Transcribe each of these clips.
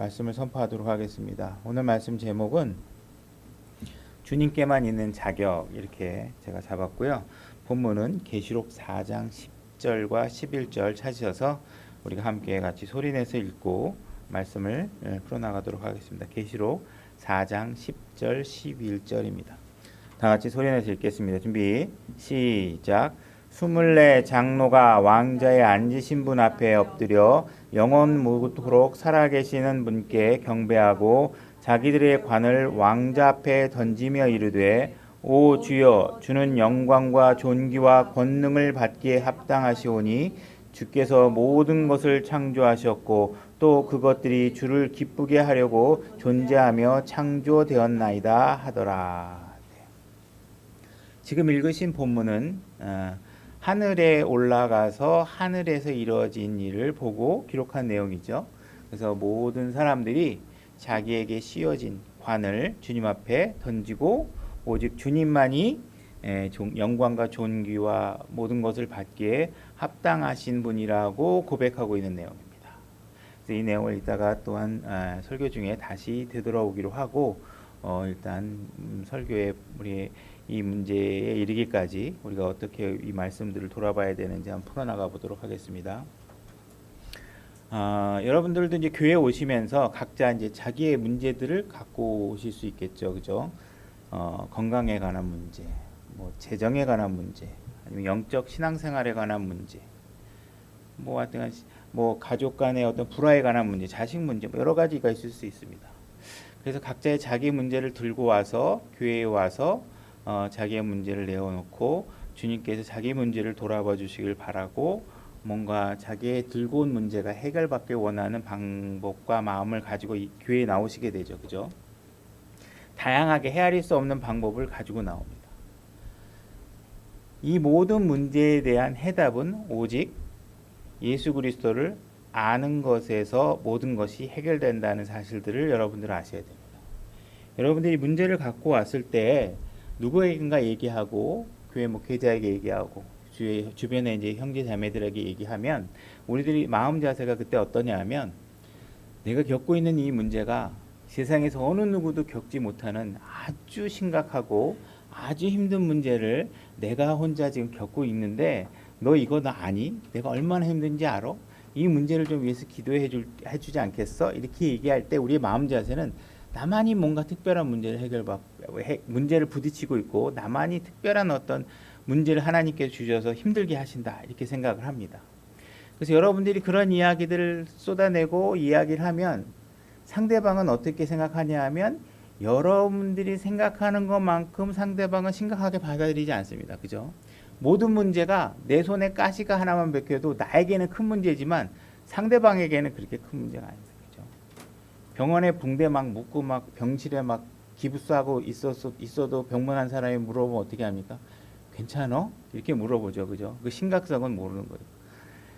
말씀을 선포하도록 하겠습니다. 오늘 말씀 제목은 주님께만 있는 자격 이렇게 제가 잡았고요. 본문은 계시록 4장 10절과 11절 찾으셔서 우리가 함께 같이 소리내서 읽고 말씀을 풀어나가도록 하겠습니다. 계시록 4장 10절 11절입니다. 다 같이 소리내서 읽겠습니다. 준비 시작. 24 장로가 왕자에 앉으신 분 앞에 엎드려 영원무토록 살아계시는 분께 경배하고 자기들의 관을 왕자 앞에 던지며 이르되 오 주여 주는 영광과 존귀와 권능을 받기에 합당하시오니 주께서 모든 것을 창조하셨고 또 그것들이 주를 기쁘게 하려고 존재하며 창조되었나이다 하더라. 지금 읽으신 본문은 하늘에 올라가서 하늘에서 이루어진 일을 보고 기록한 내용이죠. 그래서 모든 사람들이 자기에게 씌워진 관을 주님 앞에 던지고 오직 주님만이 영광과 존귀와 모든 것을 받기에 합당하신 분이라고 고백하고 있는 내용입니다. 그래서 이 내용을 이따가 또한 설교 중에 다시 되돌아오기로 하고 일단 설교에 우리 이 문제에 이르기까지 우리가 어떻게 이 말씀들을 돌아봐야 되는지 한번 풀어나가 보도록 하겠습니다. 여러분들도 이제 교회 오시면서 각자 이제 자기의 문제들을 갖고 오실 수 있겠죠, 그죠? 건강에 관한 문제, 뭐 재정에 관한 문제, 아니면 영적 신앙생활에 관한 문제, 뭐 하여튼 뭐 가족 간의 어떤 불화에 관한 문제, 자식 문제, 뭐 여러 가지가 있을 수 있습니다. 그래서 각자의 자기 문제를 들고 와서 교회에 와서 자기의 문제를 내어놓고 주님께서 자기 문제를 돌아봐 주시길 바라고 뭔가 자기의 들고 온 문제가 해결받길 원하는 방법과 마음을 가지고 이 교회에 나오시게 되죠. 그죠? 다양하게 헤아릴 수 없는 방법을 가지고 나옵니다. 이 모든 문제에 대한 해답은 오직 예수 그리스도를 아는 것에서 모든 것이 해결된다는 사실들을 여러분들 아셔야 됩니다. 여러분들이 문제를 갖고 왔을 때 누구에겐가 얘기하고 교회 목회자에게 얘기하고 주변에 이제 형제 자매들에게 얘기하면 우리들이 마음 자세가 그때 어떠냐면 내가 겪고 있는 이 문제가 세상에서 어느 누구도 겪지 못하는 아주 심각하고 아주 힘든 문제를 내가 혼자 지금 겪고 있는데 너 이거 나 아니? 내가 얼마나 힘든지 알아? 이 문제를 좀 위해서 해주지 않겠어? 이렇게 얘기할 때 우리의 마음 자세는 나만이 뭔가 특별한 문제를 부딪히고 있고 나만이 특별한 어떤 문제를 하나님께서 주셔서 힘들게 하신다 이렇게 생각을 합니다. 그래서 여러분들이 그런 이야기들을 쏟아내고 이야기를 하면 상대방은 어떻게 생각하냐 하면 여러분들이 생각하는 것만큼 상대방은 심각하게 받아들이지 않습니다. 그죠? 모든 문제가 내 손에 가시가 하나만 벗겨도 나에게는 큰 문제지만 상대방에게는 그렇게 큰 문제가 아닙니다. 그죠? 병원에 붕대 막 묶고 막 병실에 막 기부스하고 있어도 병문안 사람이 물어보면 어떻게 합니까? 괜찮어? 이렇게 물어보죠. 그죠? 그 심각성은 모르는 거예요.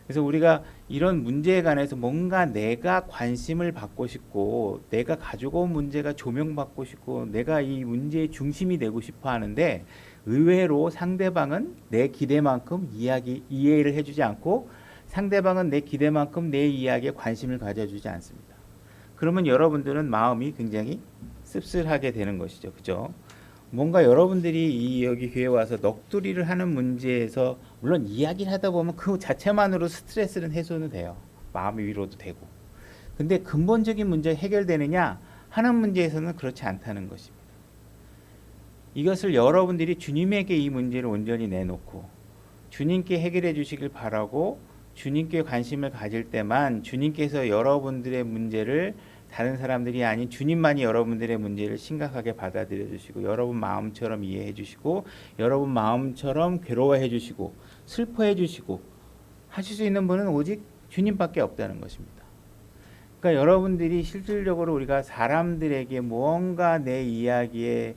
그래서 우리가 이런 문제에 관해서 뭔가 내가 관심을 받고 싶고 내가 가지고 온 문제가 조명받고 싶고 내가 이 문제의 중심이 되고 싶어 하는데 의외로 상대방은 내 기대만큼 이해를 해주지 않고 상대방은 내 기대만큼 내 이야기에 관심을 가져주지 않습니다. 그러면 여러분들은 마음이 굉장히 씁쓸하게 되는 것이죠. 그죠? 뭔가 여러분들이 여기 교회 와서 넋두리를 하는 문제에서 물론 이야기를 하다 보면 그 자체만으로 스트레스는 해소는 돼요. 마음의 위로도 되고. 근데 근본적인 문제 해결되느냐 하는 문제에서는 그렇지 않다는 것입니다. 이것을 여러분들이 주님에게 이 문제를 온전히 내놓고 주님께 해결해 주시길 바라고 주님께 관심을 가질 때만 주님께서 여러분들의 문제를 다른 사람들이 아닌 주님만이 여러분들의 문제를 심각하게 받아들여 주시고 여러분 마음처럼 이해해 주시고 여러분 마음처럼 괴로워해 주시고 슬퍼해 주시고 하실 수 있는 분은 오직 주님밖에 없다는 것입니다. 그러니까 여러분들이 실질적으로 우리가 사람들에게 무언가 내 이야기에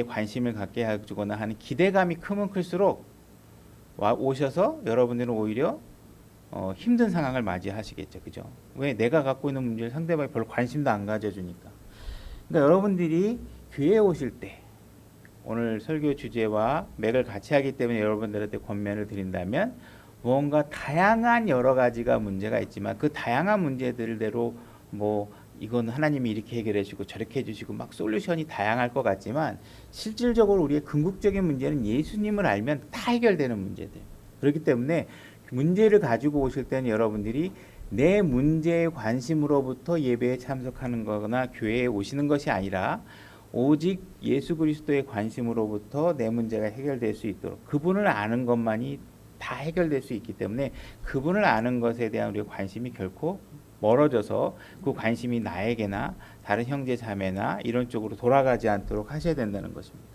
관심을 갖게 해주거나 하는 기대감이 크면 클수록 오셔서 여러분들은 오히려 힘든 상황을 맞이하시겠죠. 그죠? 왜? 내가 갖고 있는 문제를 상대방이 별로 관심도 안 가져주니까. 그러니까 여러분들이 교회에 오실 때 오늘 설교 주제와 맥을 같이 하기 때문에 여러분들한테 권면을 드린다면 무언가 다양한 여러 가지가 문제가 있지만 그 다양한 문제들대로 뭐 이건 하나님이 이렇게 해결해 주고 저렇게 해 주시고 막 솔루션이 다양할 것 같지만 실질적으로 우리의 궁극적인 문제는 예수님을 알면 다 해결되는 문제들. 그렇기 때문에 문제를 가지고 오실 때는 여러분들이 내 문제에 관심으로부터 예배에 참석하는 거거나 교회에 오시는 것이 아니라 오직 예수 그리스도의 관심으로부터 내 문제가 해결될 수 있도록 그분을 아는 것만이 다 해결될 수 있기 때문에 그분을 아는 것에 대한 우리의 관심이 결코 멀어져서 그 관심이 나에게나 다른 형제 자매나 이런 쪽으로 돌아가지 않도록 하셔야 된다는 것입니다.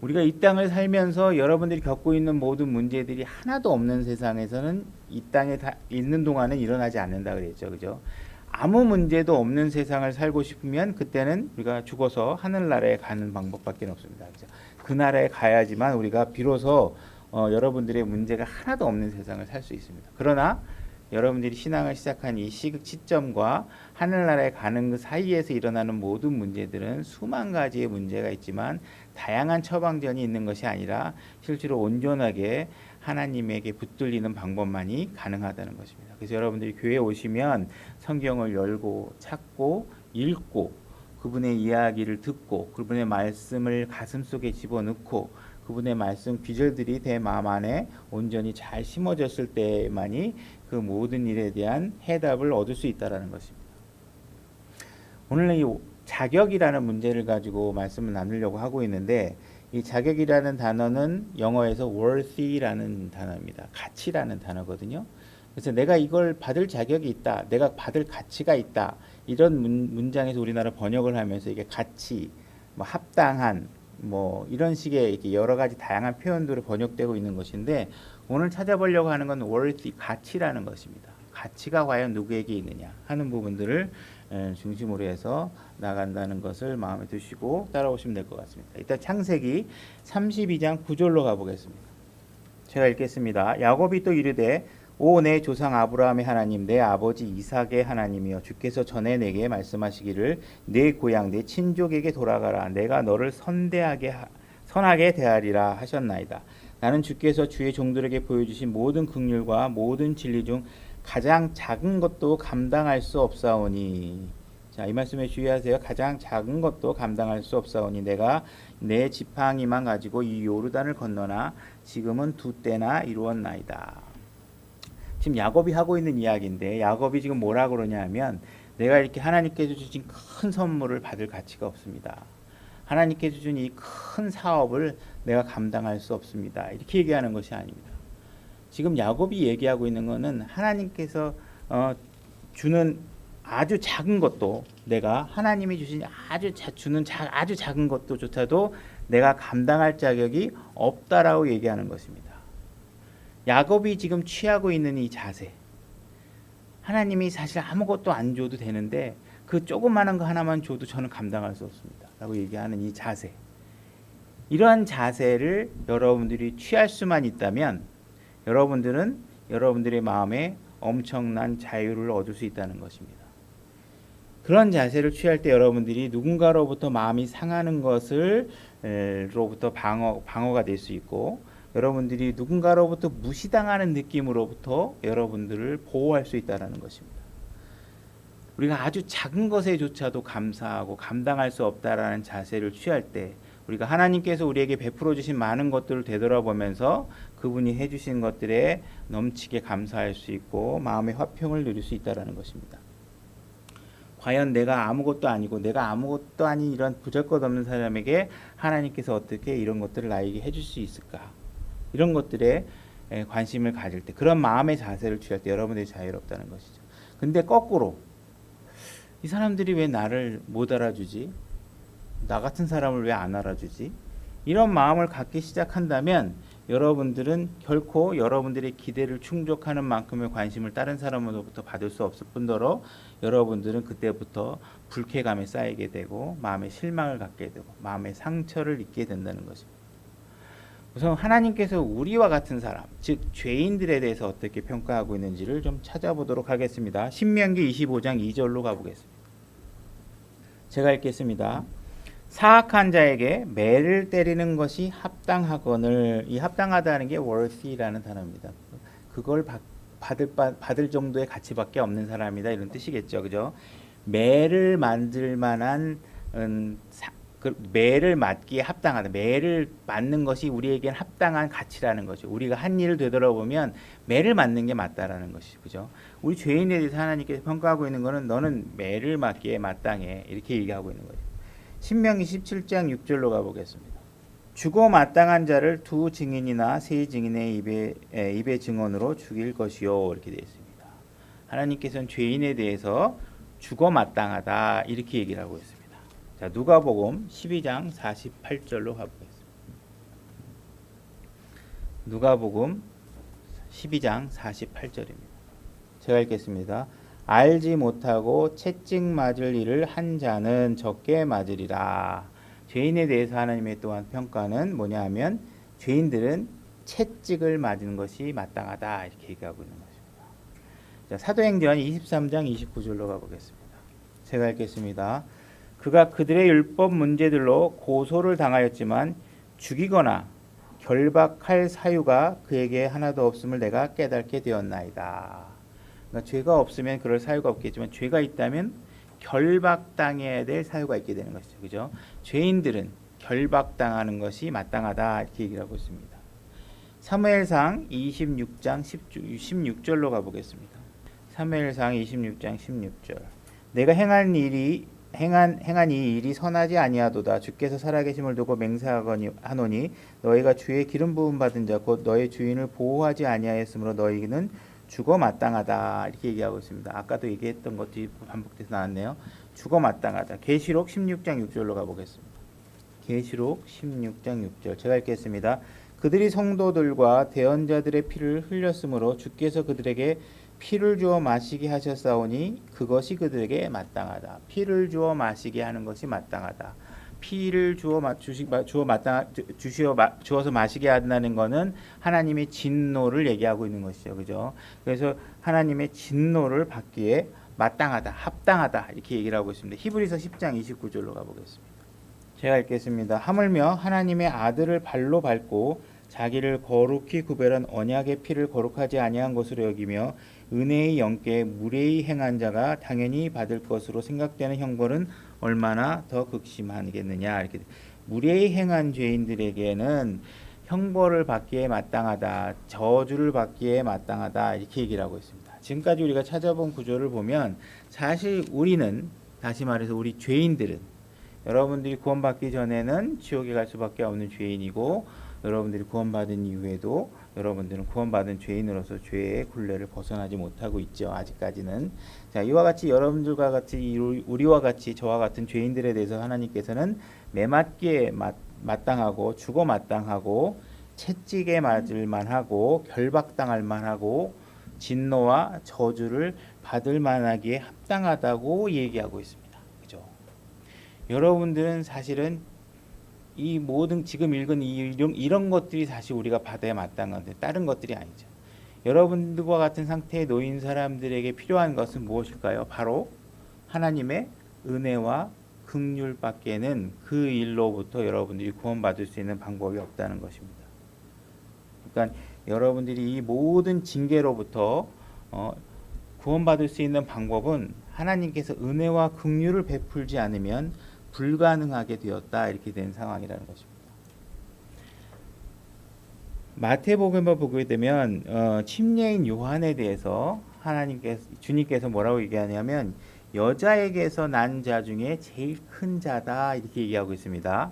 우리가 이 땅을 살면서 여러분들이 겪고 있는 모든 문제들이 하나도 없는 세상에서는 이 땅에 있는 동안은 일어나지 않는다 그랬죠. 그죠? 아무 문제도 없는 세상을 살고 싶으면 그때는 우리가 죽어서 하늘나라에 가는 방법밖에 없습니다. 그죠? 그 나라에 가야지만 우리가 비로소 여러분들의 문제가 하나도 없는 세상을 살 수 있습니다. 그러나 여러분들이 신앙을 시작한 이 시점과 하늘나라에 가는 그 사이에서 일어나는 모든 문제들은 수만 가지의 문제가 있지만 다양한 처방전이 있는 것이 아니라 실제로 온전하게 하나님에게 붙들리는 방법만이 가능하다는 것입니다. 그래서 여러분들이 교회에 오시면 성경을 열고 찾고 읽고 그분의 이야기를 듣고 그분의 말씀을 가슴속에 집어넣고 그분의 말씀 귀절들이 내 마음 안에 온전히 잘 심어졌을 때만이 그 모든 일에 대한 해답을 얻을 수 있다는 것입니다. 오늘 이 자격이라는 문제를 가지고 말씀을 나누려고 하고 있는데 이 자격이라는 단어는 영어에서 worthy라는 단어입니다. 가치라는 단어거든요. 그래서 내가 이걸 받을 자격이 있다, 내가 받을 가치가 있다 이런 문장에서 우리나라 번역을 하면서 이게 가치, 뭐 합당한 뭐 이런 식의 이렇게 여러 가지 다양한 표현들로 번역되고 있는 것인데 오늘 찾아보려고 하는 건 worthy, 가치라는 것입니다. 가치가 과연 누구에게 있느냐 하는 부분들을 중심으로 해서 나간다는 것을 마음에 두시고 따라오시면 될 것 같습니다. 일단 창세기 32장 9절로 가보겠습니다. 제가 읽겠습니다. 야곱이 또 이르되 오 내 조상 아브라함의 하나님 내 아버지 이삭의 하나님이여 주께서 전에 내게 말씀하시기를 내 고향 내 친족에게 돌아가라 내가 너를 선하게 대하리라 하셨나이다. 나는 주께서 주의 종들에게 보여주신 모든 긍휼과 모든 진리 중 가장 작은 것도 감당할 수 없사오니. 자, 이 말씀에 주의하세요. 가장 작은 것도 감당할 수 없사오니 내가 내 지팡이만 가지고 이 요르단을 건너나 지금은 두 때나 이루었나이다. 지금 야곱이 하고 있는 이야기인데 야곱이 지금 뭐라 그러냐 하면 내가 이렇게 하나님께서 주신 큰 선물을 받을 가치가 없습니다. 하나님께서 주신 이 큰 사업을 내가 감당할 수 없습니다. 이렇게 얘기하는 것이 아닙니다. 지금 야곱이 얘기하고 있는 것은 하나님께서 주는 아주 작은 것도 내가 하나님이 주신 아주 작은 것도조차도 내가 감당할 자격이 없다라고 얘기하는 것입니다. 야곱이 지금 취하고 있는 이 자세, 하나님이 사실 아무것도 안 줘도 되는데 그 조그마한 거 하나만 줘도 저는 감당할 수 없습니다 라고 얘기하는 이 자세, 이러한 자세를 여러분들이 취할 수만 있다면 여러분들은 여러분들의 마음에 엄청난 자유를 얻을 수 있다는 것입니다. 그런 자세를 취할 때 여러분들이 누군가로부터 마음이 상하는 것을 로부터 방어가 될 수 있고 여러분들이 누군가로부터 무시당하는 느낌으로부터 여러분들을 보호할 수 있다는 것입니다. 우리가 아주 작은 것에조차도 감사하고 감당할 수 없다라는 자세를 취할 때 우리가 하나님께서 우리에게 베풀어 주신 많은 것들을 되돌아보면서 그분이 해주신 것들에 넘치게 감사할 수 있고 마음의 화평을 누릴 수 있다는 것입니다. 과연 내가 아무것도 아니고 내가 아무것도 아닌 이런 부잘것없는 사람에게 하나님께서 어떻게 이런 것들을 나에게 해줄 수 있을까? 이런 것들에 관심을 가질 때 그런 마음의 자세를 취할 때 여러분들이 자유롭다는 것이죠. 근데 거꾸로 이 사람들이 왜 나를 못 알아주지? 나 같은 사람을 왜 안 알아주지? 이런 마음을 갖기 시작한다면 여러분들은 결코 여러분들의 기대를 충족하는 만큼의 관심을 다른 사람으로부터 받을 수 없을 뿐더러 여러분들은 그때부터 불쾌감에 쌓이게 되고 마음의 실망을 갖게 되고 마음의 상처를 입게 된다는 것입니다. 우선 하나님께서 우리와 같은 사람, 즉 죄인들에 대해서 어떻게 평가하고 있는지를 좀 찾아보도록 하겠습니다. 신명기 25장 2절로 가보겠습니다. 제가 읽겠습니다. 사악한 자에게 매를 때리는 것이 합당하거늘, 이 합당하다는 게 worthy라는 단어입니다. 그걸 받을 정도의 가치밖에 없는 사람이다 이런 뜻이겠죠, 그죠? 매를 만들 만한 매를 맞기에 합당하다. 매를 맞는 것이 우리에겐 합당한 가치라는 거죠. 우리가 한 일을 되돌아보면 매를 맞는 게 맞다라는 것이 그죠. 우리 죄인에 대해서 하나님께서 평가하고 있는 것은 너는 매를 맞기에 마땅해 이렇게 얘기하고 있는 거죠. 신명기 17장 6절로 가보겠습니다. 죽어 마땅한 자를 두 증인이나 세 증인의 입의 증언으로 죽일 것이요 이렇게 되어 있습니다. 하나님께서는 죄인에 대해서 죽어 마땅하다 이렇게 얘기를 하고 있습니다. 자, 누가복음 12장 48절로 가보겠습니다. 누가복음 12장 48절입니다. 제가 읽겠습니다. 알지 못하고 채찍 맞을 일을 한 자는 적게 맞으리라. 죄인에 대해서 하나님의 또한 평가는 뭐냐 하면 죄인들은 채찍을 맞는 것이 마땅하다 이렇게 얘기하고 있는 것입니다. 자, 사도행전 23장 29절로 가보겠습니다. 제가 읽겠습니다. 그가 그들의 율법 문제들로 고소를 당하였지만 죽이거나 결박할 사유가 그에게 하나도 없음을 내가 깨닫게 되었나이다. 그러니까 죄가 없으면 그럴 사유가 없겠지만 죄가 있다면 결박당해야 될 사유가 있게 되는 것이죠. 그죠? 죄인들은 결박당하는 것이 마땅하다 이렇게 얘기를 하고 있습니다. 사무엘상 26장 16절로 가보겠습니다. 사무엘상 26장 16절. 내가 행한 이 일이 선하지 아니하도다. 주께서 살아계심을 두고 맹세하노니 너희가 주의 기름 부음 받은 자 곧 너희 주인을 보호하지 아니하였으므로 너희는 죽어 마땅하다 이렇게 얘기하고 있습니다. 아까도 얘기했던 것들이 반복돼서 나왔네요. 죽어 마땅하다. 계시록 16장 6절로 가보겠습니다. 계시록 16장 6절 제가 읽겠습니다. 그들이 성도들과 대언자들의 피를 흘렸으므로 주께서 그들에게 피를 주어 마시게 하셨사오니 그것이 그들에게 마땅하다. 피를 주어 마시게 하는 것이 마땅하다. 피를 주어서 마시게 한다는 것은 하나님의 진노를 얘기하고 있는 것이죠, 그죠? 그래서 하나님의 진노를 받기에 마땅하다, 합당하다 이렇게 얘기를 하고 있습니다. 히브리서 10장 29절로 가보겠습니다. 제가 읽겠습니다. 하물며 하나님의 아들을 발로 밟고 자기를 거룩히 구별한 언약의 피를 거룩하지 아니한 것으로 여기며 은혜의 영께 무례히 행한 자가 당연히 받을 것으로 생각되는 형벌은 얼마나 더 극심하겠느냐. 이렇게 무례히 행한 죄인들에게는 형벌을 받기에 마땅하다, 저주를 받기에 마땅하다 이렇게 얘기를 하고 있습니다. 지금까지 우리가 찾아본 구조를 보면 사실 우리는 다시 말해서 우리 죄인들은 여러분들이 구원받기 전에는 지옥에 갈 수밖에 없는 죄인이고 여러분들이 구원받은 이후에도 여러분들은 구원받은 죄인으로서 죄의 굴레를 벗어나지 못하고 있죠. 아직까지는. 자, 이와 같이 여러분들과 같이 우리와 같이 저와 같은 죄인들에 대해서 하나님께서는 매맞기에 마땅하고 죽어 마땅하고 채찍에 맞을 만하고 결박당할 만하고 진노와 저주를 받을 만하기에 합당하다고 얘기하고 있습니다. 그죠? 여러분들은 사실은 이 모든 지금 읽은 이런 것들이 사실 우리가 받아야 마땅한 건데 다른 것들이 아니죠. 여러분들과 같은 상태에 놓인 사람들에게 필요한 것은 무엇일까요? 바로 하나님의 은혜와 긍휼밖에는 그 일로부터 여러분들이 구원받을 수 있는 방법이 없다는 것입니다. 그러니까 여러분들이 이 모든 징계로부터 구원받을 수 있는 방법은 하나님께서 은혜와 긍휼을 베풀지 않으면 불가능하게 되었다 이렇게 된 상황이라는 것입니다. 마태복음을 보게 되면 침례인 요한에 대해서 주님께서 뭐라고 얘기하냐면 여자에게서 난 자 중에 제일 큰 자다 이렇게 얘기하고 있습니다.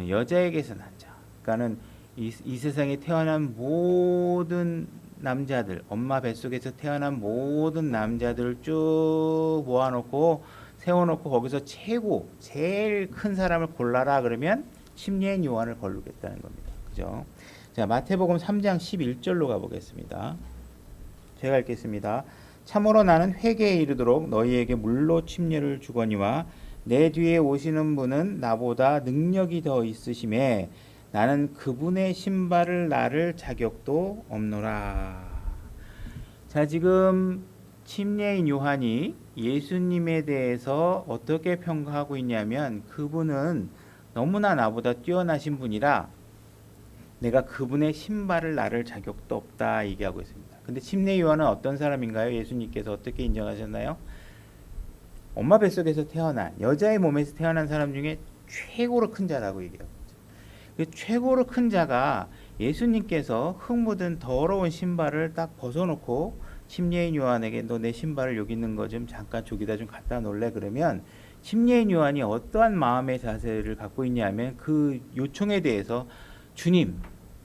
여자에게서 난 자. 그러니까는 이 세상에 태어난 모든 남자들, 엄마 뱃속에서 태어난 모든 남자들을 쭉 모아놓고 세워놓고 거기서 제일 큰 사람을 골라라 그러면 침례인 요한을 고르겠다는 겁니다. 그죠? 자, 마태복음 3장 11절로 가보겠습니다. 제가 읽겠습니다. 참으로 나는 회개에 이르도록 너희에게 물로 침례를 주거니와 내 뒤에 오시는 분은 나보다 능력이 더 있으심에 나는 그분의 신발을 나를 자격도 없노라. 자, 지금 침례인 요한이 예수님에 대해서 어떻게 평가하고 있냐면 그분은 너무나 나보다 뛰어나신 분이라 내가 그분의 신발을 나를 자격도 없다 얘기하고 있습니다. 근데 침례 요한은 어떤 사람인가요? 예수님께서 어떻게 인정하셨나요? 엄마 뱃속에서 태어난 여자의 몸에서 태어난 사람 중에 최고로 큰 자라고 얘기해요. 그 최고로 큰 자가 예수님께서 흙 묻은 더러운 신발을 딱 벗어놓고 침례인 요한에게 너 내 신발을 여기 있는 거 좀 잠깐 저기다 좀 갖다 놓을래? 그러면 침례인 요한이 어떠한 마음의 자세를 갖고 있냐면 그 요청에 대해서 주님,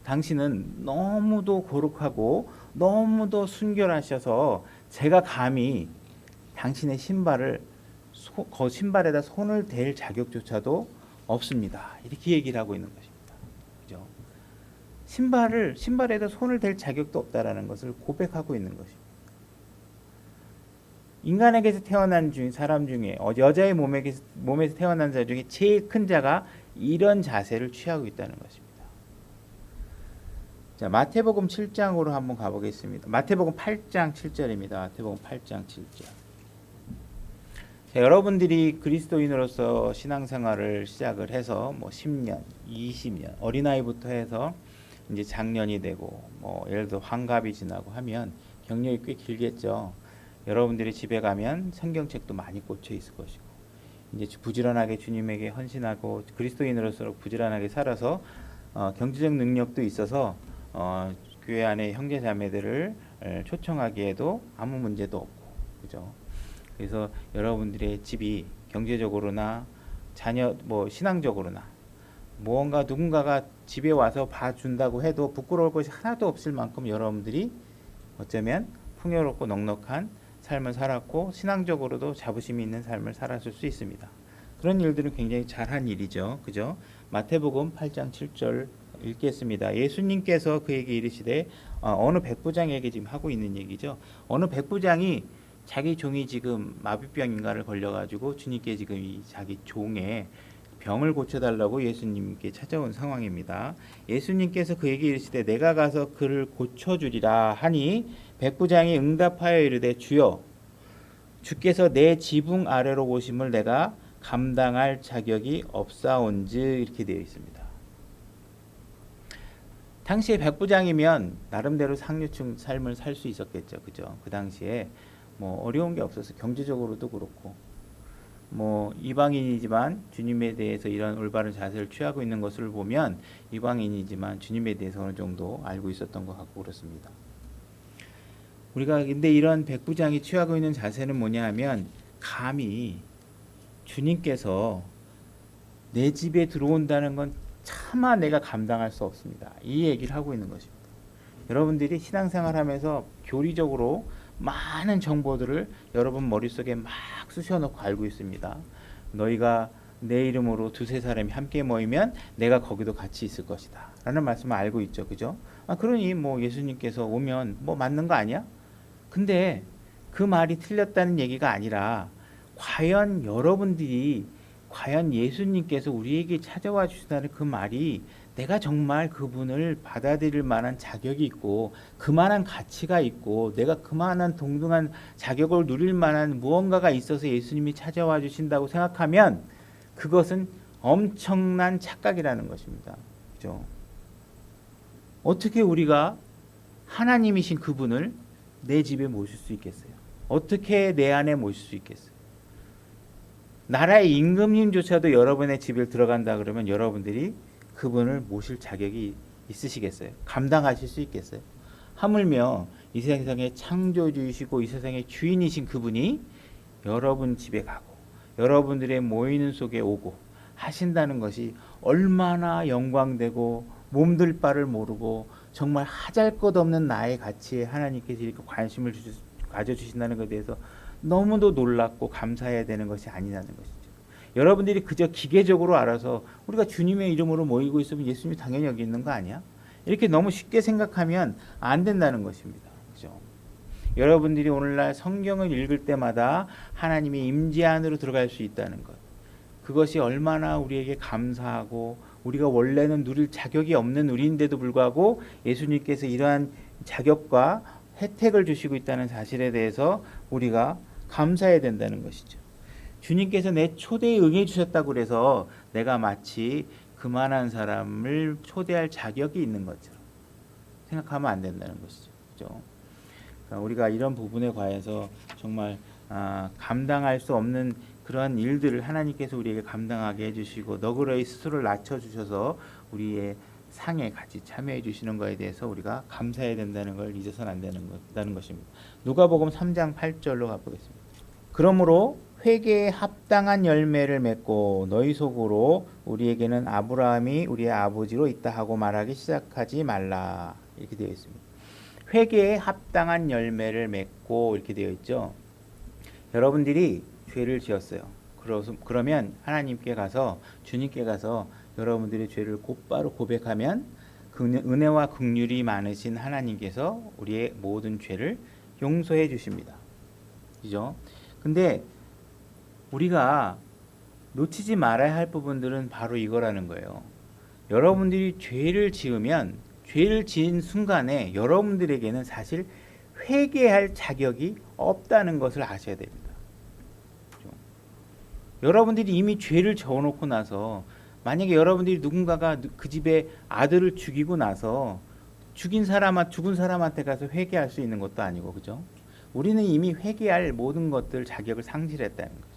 당신은 너무도 거룩하고 너무도 순결하셔서 제가 감히 당신의 신발을 그 신발에다 손을 댈 자격조차도 없습니다. 이렇게 얘기를 하고 있는 것입니다. 그죠? 신발에다 손을 댈 자격도 없다라는 것을 고백하고 있는 것입니다. 인간에게서 태어난 사람 중에 여자의 몸에서 태어난 자 중에 제일 큰 자가 이런 자세를 취하고 있다는 것입니다. 자, 마태복음 7장으로 한번 가보겠습니다. 마태복음 8장 7절입니다. 마태복음 8장 7절. 자, 여러분들이 그리스도인으로서 신앙생활을 시작을 해서 10년, 20년, 어린아이부터 해서 이제 장년이 되고 예를 들어 환갑이 지나고 하면 경력이 꽤 길겠죠. 여러분들이 집에 가면 성경책도 많이 꽂혀 있을 것이고 이제 부지런하게 주님에게 헌신하고 그리스도인으로서 부지런하게 살아서 경제적 능력도 있어서 교회 안에 형제 자매들을 초청하기에도 아무 문제도 없고, 그죠? 그래서 여러분들의 집이 경제적으로나 자녀 신앙적으로나 무언가 누군가가 집에 와서 봐준다고 해도 부끄러울 것이 하나도 없을 만큼 여러분들이 어쩌면 풍요롭고 넉넉한 삶을 살았고 신앙적으로도 자부심이 있는 삶을 살았을 수 있습니다. 그런 일들은 굉장히 잘한 일이죠. 그죠? 마태복음 8장 7절 읽겠습니다. 예수님께서 그에게 이르시되 어느 백부장에게 지금 하고 있는 얘기죠. 어느 백부장이 자기 종이 지금 마비병인가를 걸려가지고 주님께 지금 이 자기 종의 병을 고쳐달라고 예수님께 찾아온 상황입니다. 예수님께서 그에게 이르시되 내가 가서 그를 고쳐주리라 하니 백부장이 응답하여 이르되 주여 주께서 내 지붕 아래로 오심을 내가 감당할 자격이 없사온즉 이렇게 되어 있습니다. 당시에 백부장이면 나름대로 상류층 삶을 살 수 있었겠죠. 그죠? 그 당시에 어려운 게 없어서 경제적으로도 그렇고 이방인이지만 주님에 대해서 이런 올바른 자세를 취하고 있는 것을 보면 이방인이지만 주님에 대해서 어느 정도 알고 있었던 것 같고 그렇습니다. 우리가 근데 이런 백부장이 취하고 있는 자세는 뭐냐 하면 감히 주님께서 내 집에 들어온다는 건 차마 내가 감당할 수 없습니다. 이 얘기를 하고 있는 것입니다. 여러분들이 신앙생활하면서 교리적으로 많은 정보들을 여러분 머릿속에 막 쑤셔놓고 알고 있습니다. 너희가 내 이름으로 두세 사람이 함께 모이면 내가 거기도 같이 있을 것이다 라는 말씀을 알고 있죠. 그죠? 그러니 예수님께서 오면 맞는 거 아니야? 근데 그 말이 틀렸다는 얘기가 아니라 과연 예수님께서 우리에게 찾아와 주신다는 그 말이 내가 정말 그분을 받아들일 만한 자격이 있고 그만한 가치가 있고 내가 그만한 동등한 자격을 누릴 만한 무언가가 있어서 예수님이 찾아와 주신다고 생각하면 그것은 엄청난 착각이라는 것입니다. 그죠? 어떻게 우리가 하나님이신 그분을 내 집에 모실 수 있겠어요? 어떻게 내 안에 모실 수 있겠어요? 나라의 임금님조차도 여러분의 집에 들어간다 그러면 여러분들이 그분을 모실 자격이 있으시겠어요? 감당하실 수 있겠어요? 하물며 이 세상의 창조주이시고 이 세상의 주인이신 그분이 여러분 집에 가고 여러분들의 모이는 속에 오고 하신다는 것이 얼마나 영광되고 몸둘 바를 모르고 정말 하잘것없는 나의 가치에 하나님께서 이렇게 관심을 가져주신다는 것에 대해서 너무도 놀랍고 감사해야 되는 것이 아니라는 것이죠. 여러분들이 그저 기계적으로 알아서 우리가 주님의 이름으로 모이고 있으면 예수님이 당연히 여기 있는 거 아니야? 이렇게 너무 쉽게 생각하면 안 된다는 것입니다. 그죠? 여러분들이 오늘날 성경을 읽을 때마다 하나님의 임재 안으로 들어갈 수 있다는 것. 그것이 얼마나 우리에게 감사하고 우리가 원래는 누릴 자격이 없는 우리인데도 불구하고 예수님께서 이러한 자격과 혜택을 주시고 있다는 사실에 대해서 우리가 감사해야 된다는 것이죠. 주님께서 내 초대에 응해 주셨다고 그래서 내가 마치 그만한 사람을 초대할 자격이 있는 것처럼 생각하면 안 된다는 것이죠. 그죠? 그러니까 우리가 이런 부분에 관해서 정말 감당할 수 없는 그러한 일들을 하나님께서 우리에게 감당하게 해주시고 너그러이 스스로를 낮춰주셔서 우리의 상에 같이 참여해 주시는 것에 대해서 우리가 감사해야 된다는 걸 잊어서는 안 된다는 것입니다. 누가복음 3장 8절로 가보겠습니다. 그러므로 회개에 합당한 열매를 맺고 너희 속으로 우리에게는 아브라함이 우리의 아버지로 있다 하고 말하기 시작하지 말라. 이렇게 되어 있습니다. 회개에 합당한 열매를 맺고 이렇게 되어 있죠. 여러분들이 죄를 지었어요. 그러면 하나님께 가서 주님께 가서 여러분들의 죄를 곧바로 고백하면 은혜와 긍휼이 많으신 하나님께서 우리의 모든 죄를 용서해 주십니다. 그죠? 근데 우리가 놓치지 말아야 할 부분들은 바로 이거라는 거예요. 여러분들이 죄를 지으면 죄를 지은 순간에 여러분들에게는 사실 회개할 자격이 없다는 것을 아셔야 됩니다. 그렇죠? 여러분들이 이미 죄를 저어놓고 나서 만약에 여러분들이 누군가가 그 집에 아들을 죽이고 나서 죽은 사람한테 가서 회개할 수 있는 것도 아니고, 그죠? 우리는 이미 회개할 모든 것들 자격을 상실했다는 거죠.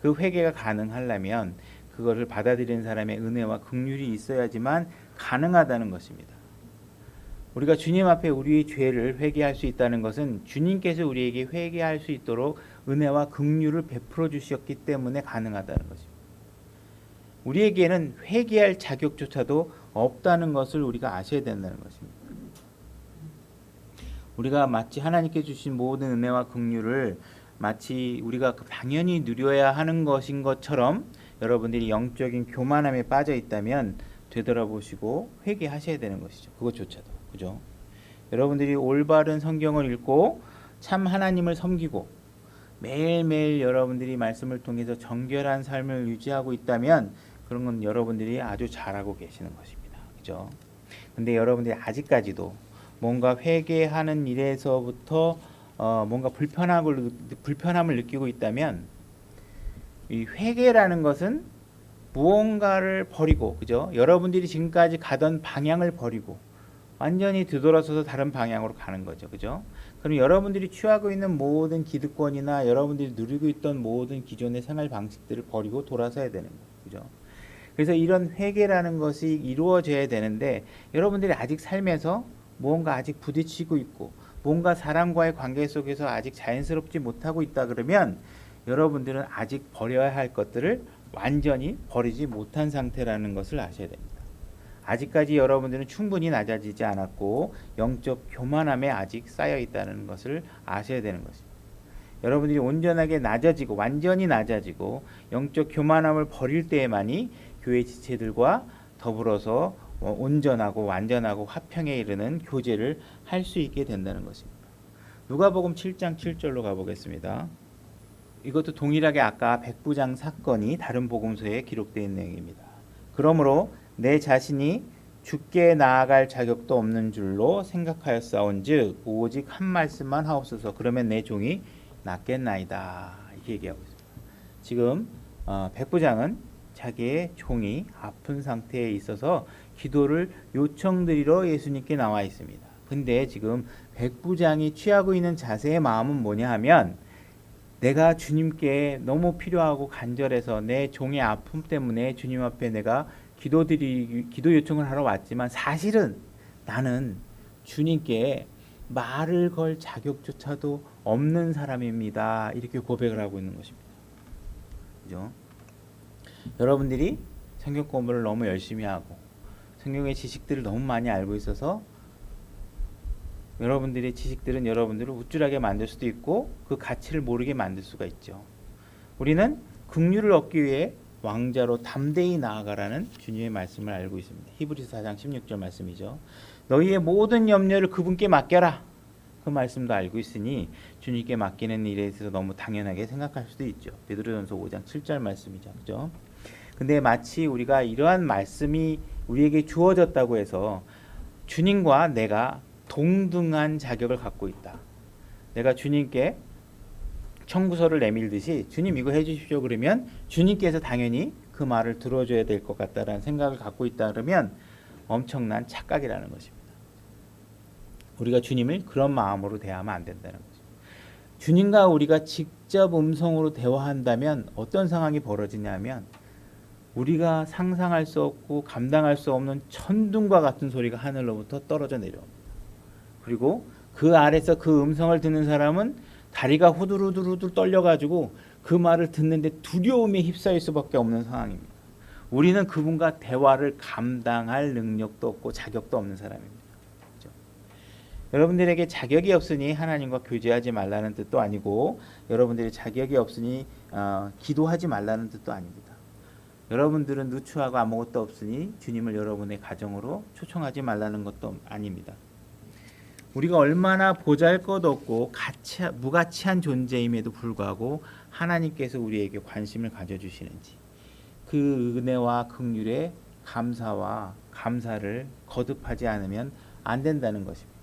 그 회개가 가능하려면 그것을 받아들이는 사람의 은혜와 긍휼이 있어야지만 가능하다는 것입니다. 우리가 주님 앞에 우리의 죄를 회개할 수 있다는 것은 주님께서 우리에게 회개할 수 있도록 은혜와 긍휼을 베풀어 주셨기 때문에 가능하다는 것입니다. 우리에게는 회개할 자격조차도 없다는 것을 우리가 아셔야 된다는 것입니다. 우리가 마치 하나님께 주신 모든 은혜와 긍휼을 마치 우리가 당연히 누려야 하는 것인 것처럼 여러분들이 영적인 교만함에 빠져 있다면 되돌아보시고 회개하셔야 되는 것이죠. 그것조차도. 그죠? 여러분들이 올바른 성경을 읽고 참 하나님을 섬기고 매일매일 여러분들이 말씀을 통해서 정결한 삶을 유지하고 있다면 그런 건 여러분들이 아주 잘하고 계시는 것입니다. 그죠? 근데 여러분들이 아직까지도 뭔가 회개하는 일에서부터 뭔가 불편함을 느끼고 있다면 이 회개라는 것은 무언가를 버리고, 그죠? 여러분들이 지금까지 가던 방향을 버리고 완전히 뒤돌아서서 다른 방향으로 가는 거죠. 그죠? 그럼 여러분들이 취하고 있는 모든 기득권이나 여러분들이 누리고 있던 모든 기존의 생활 방식들을 버리고 돌아서야 되는 거예요. 그죠? 그래서 이런 회개라는 것이 이루어져야 되는데 여러분들이 아직 삶에서 무언가 아직 부딪히고 있고 뭔가 사람과의 관계 속에서 아직 자연스럽지 못하고 있다 그러면 여러분들은 아직 버려야 할 것들을 완전히 버리지 못한 상태라는 것을 아셔야 됩니다. 아직까지 여러분들은 충분히 낮아지지 않았고 영적 교만함에 아직 쌓여 있다는 것을 아셔야 되는 것입니다. 여러분들이 온전하게 낮아지고 완전히 낮아지고 영적 교만함을 버릴 때에만이 교회 지체들과 더불어서 온전하고 완전하고 화평에 이르는 교제를 할 수 있게 된다는 것입니다. 누가복음 7장 7절로 가보겠습니다. 이것도 동일하게 아까 백부장 사건이 다른 복음서에 기록되어 있는 내용입니다. 그러므로 내 자신이 주께 나아갈 자격도 없는 줄로 생각하였사온즉 오직 한 말씀만 하옵소서. 그러면 내 종이 낫겠나이다. 이렇게 얘기하고 있습니다. 지금 백부장은 자기의 종이 아픈 상태에 있어서 기도를 요청드리러 예수님께 나와 있습니다. 근데 지금 백부장이 취하고 있는 자세의 마음은 뭐냐 하면 내가 주님께 너무 필요하고 간절해서 내 종의 아픔 때문에 주님 앞에 내가 기도 요청을 하러 왔지만 사실은 나는 주님께 말을 걸 자격조차도 없는 사람입니다. 이렇게 고백을 하고 있는 것입니다. 그죠? 여러분들이 성경 공부를 너무 열심히 하고 성경의 지식들을 너무 많이 알고 있어서 여러분들의 지식들은 여러분들을 우쭐하게 만들 수도 있고 그 가치를 모르게 만들 수가 있죠. 우리는 긍휼을 얻기 위해 왕자로 담대히 나아가라는 주님의 말씀을 알고 있습니다. 히브리서 4장 16절 말씀이죠. 너희의 모든 염려를 그분께 맡겨라. 그 말씀도 알고 있으니 주님께 맡기는 일에 있어서 너무 당연하게 생각할 수도 있죠. 베드로전서 5장 7절 말씀이죠. 그죠? 근데 마치 우리가 이러한 말씀이 우리에게 주어졌다고 해서 주님과 내가 동등한 자격을 갖고 있다. 내가 주님께 청구서를 내밀듯이 주님 이거 해주십시오 그러면 주님께서 당연히 그 말을 들어줘야 될 것 같다라는 생각을 갖고 있다 그러면 엄청난 착각이라는 것입니다. 우리가 주님을 그런 마음으로 대하면 안 된다는 거죠. 주님과 우리가 직접 음성으로 대화한다면 어떤 상황이 벌어지냐면 우리가 상상할 수 없고 감당할 수 없는 천둥과 같은 소리가 하늘로부터 떨어져 내려옵니다. 그리고 그 아래서 그 음성을 듣는 사람은 다리가 후들후들 떨려가지고 그 말을 듣는데 두려움에 휩싸일 수밖에 없는 상황입니다. 우리는 그분과 대화를 감당할 능력도 없고 자격도 없는 사람입니다. 그렇죠? 여러분들에게 자격이 없으니 하나님과 교제하지 말라는 뜻도 아니고 여러분들이 자격이 없으니 기도하지 말라는 뜻도 아닙니다. 여러분들은 누추하고 아무것도 없으니 주님을 여러분의 가정으로 초청하지 말라는 것도 아닙니다. 우리가 얼마나 보잘것없고 무가치한 존재임에도 불구하고 하나님께서 우리에게 관심을 가져주시는지 그 은혜와 긍휼에 감사와 감사를 거듭하지 않으면 안 된다는 것입니다.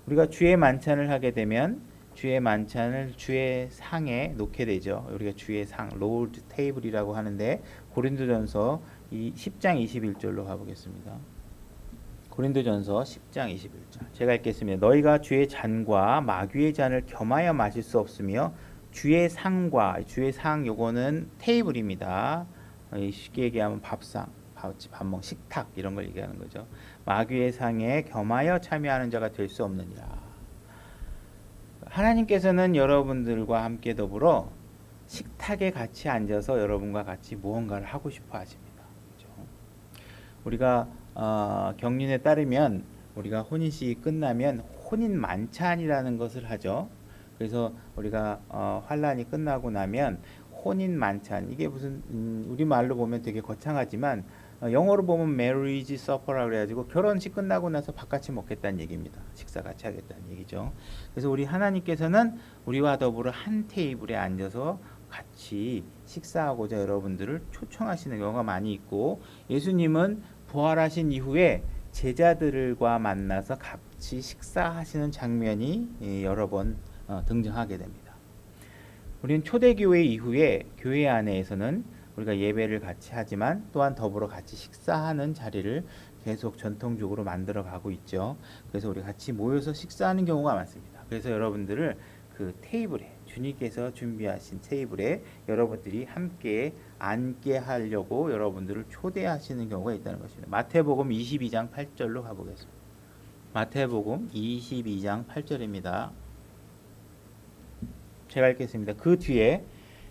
우리가 주의 만찬을 하게 되면 주의 만찬을 주의 상에 놓게 되죠. 우리가 주의 상, 로드 테이블이라고 하는데 고린도전서 10장 21절로 가보겠습니다. 고린도전서 10장 21절 제가 읽겠습니다. 너희가 주의 잔과 마귀의 잔을 겸하여 마실 수 없으며 주의 상과 주의 상 요거는 테이블입니다. 쉽게 얘기하면 밥상, 밥 먹는 식탁 이런 걸 얘기하는 거죠. 마귀의 상에 겸하여 참여하는 자가 될 수 없느니라. 하나님께서는 여러분들과 함께 더불어 식탁에 같이 앉아서 여러분과 같이 무언가를 하고 싶어 하십니다. 그렇죠? 우리가 경륜에 따르면 우리가 혼인식이 끝나면 혼인 만찬이라는 것을 하죠. 그래서 우리가 환란이 끝나고 나면 혼인 만찬 이게 무슨 우리말로 보면 되게 거창하지만 영어로 보면 marriage supper라고 그래가지고 결혼식 끝나고 나서 밥같이 먹겠다는 얘기입니다. 식사 같이 하겠다는 얘기죠. 그래서 우리 하나님께서는 우리와 더불어 한 테이블에 앉아서 같이 식사하고자 여러분들을 초청하시는 경우가 많이 있고 예수님은 부활하신 이후에 제자들과 만나서 같이 식사하시는 장면이 여러 번 등장하게 됩니다. 우리는 초대교회 이후에 교회 안에서는 우리가 예배를 같이 하지만 또한 더불어 같이 식사하는 자리를 계속 전통적으로 만들어 가고 있죠. 그래서 우리 같이 모여서 식사하는 경우가 많습니다. 그래서 여러분들을 그 테이블에 주님께서 준비하신 테이블에 여러분들이 함께 앉게 하려고 여러분들을 초대하시는 경우가 있다는 것입니다. 마태복음 22장 8절로 가보겠습니다. 마태복음 22장 8절입니다. 제가 읽겠습니다. 그 뒤에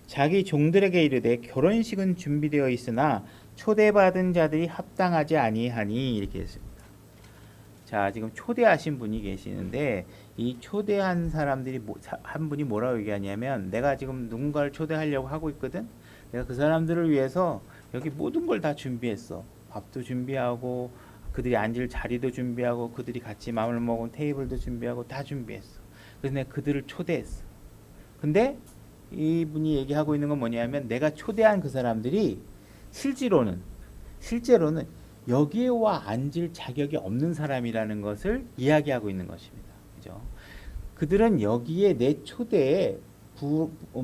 자기 종들에게 이르되 결혼식은 준비되어 있으나 초대받은 자들이 합당하지 아니하니 이렇게 했습니다. 자, 지금 초대하신 분이 계시는데 이 초대한 사람들이 한 분이 뭐라고 얘기하냐면 내가 지금 누군가를 초대하려고 하고 있거든. 내가 그 사람들을 위해서 여기 모든 걸 다 준비했어. 밥도 준비하고 그들이 앉을 자리도 준비하고 그들이 같이 마음을 먹은 테이블도 준비하고 다 준비했어. 그래서 내가 그들을 초대했어. 근데 이분이 얘기하고 있는 건 뭐냐면 내가 초대한 그 사람들이 실제로는 여기에 와 앉을 자격이 없는 사람이라는 것을 이야기하고 있는 것입니다. 그죠? 그들은 여기에 내 초대에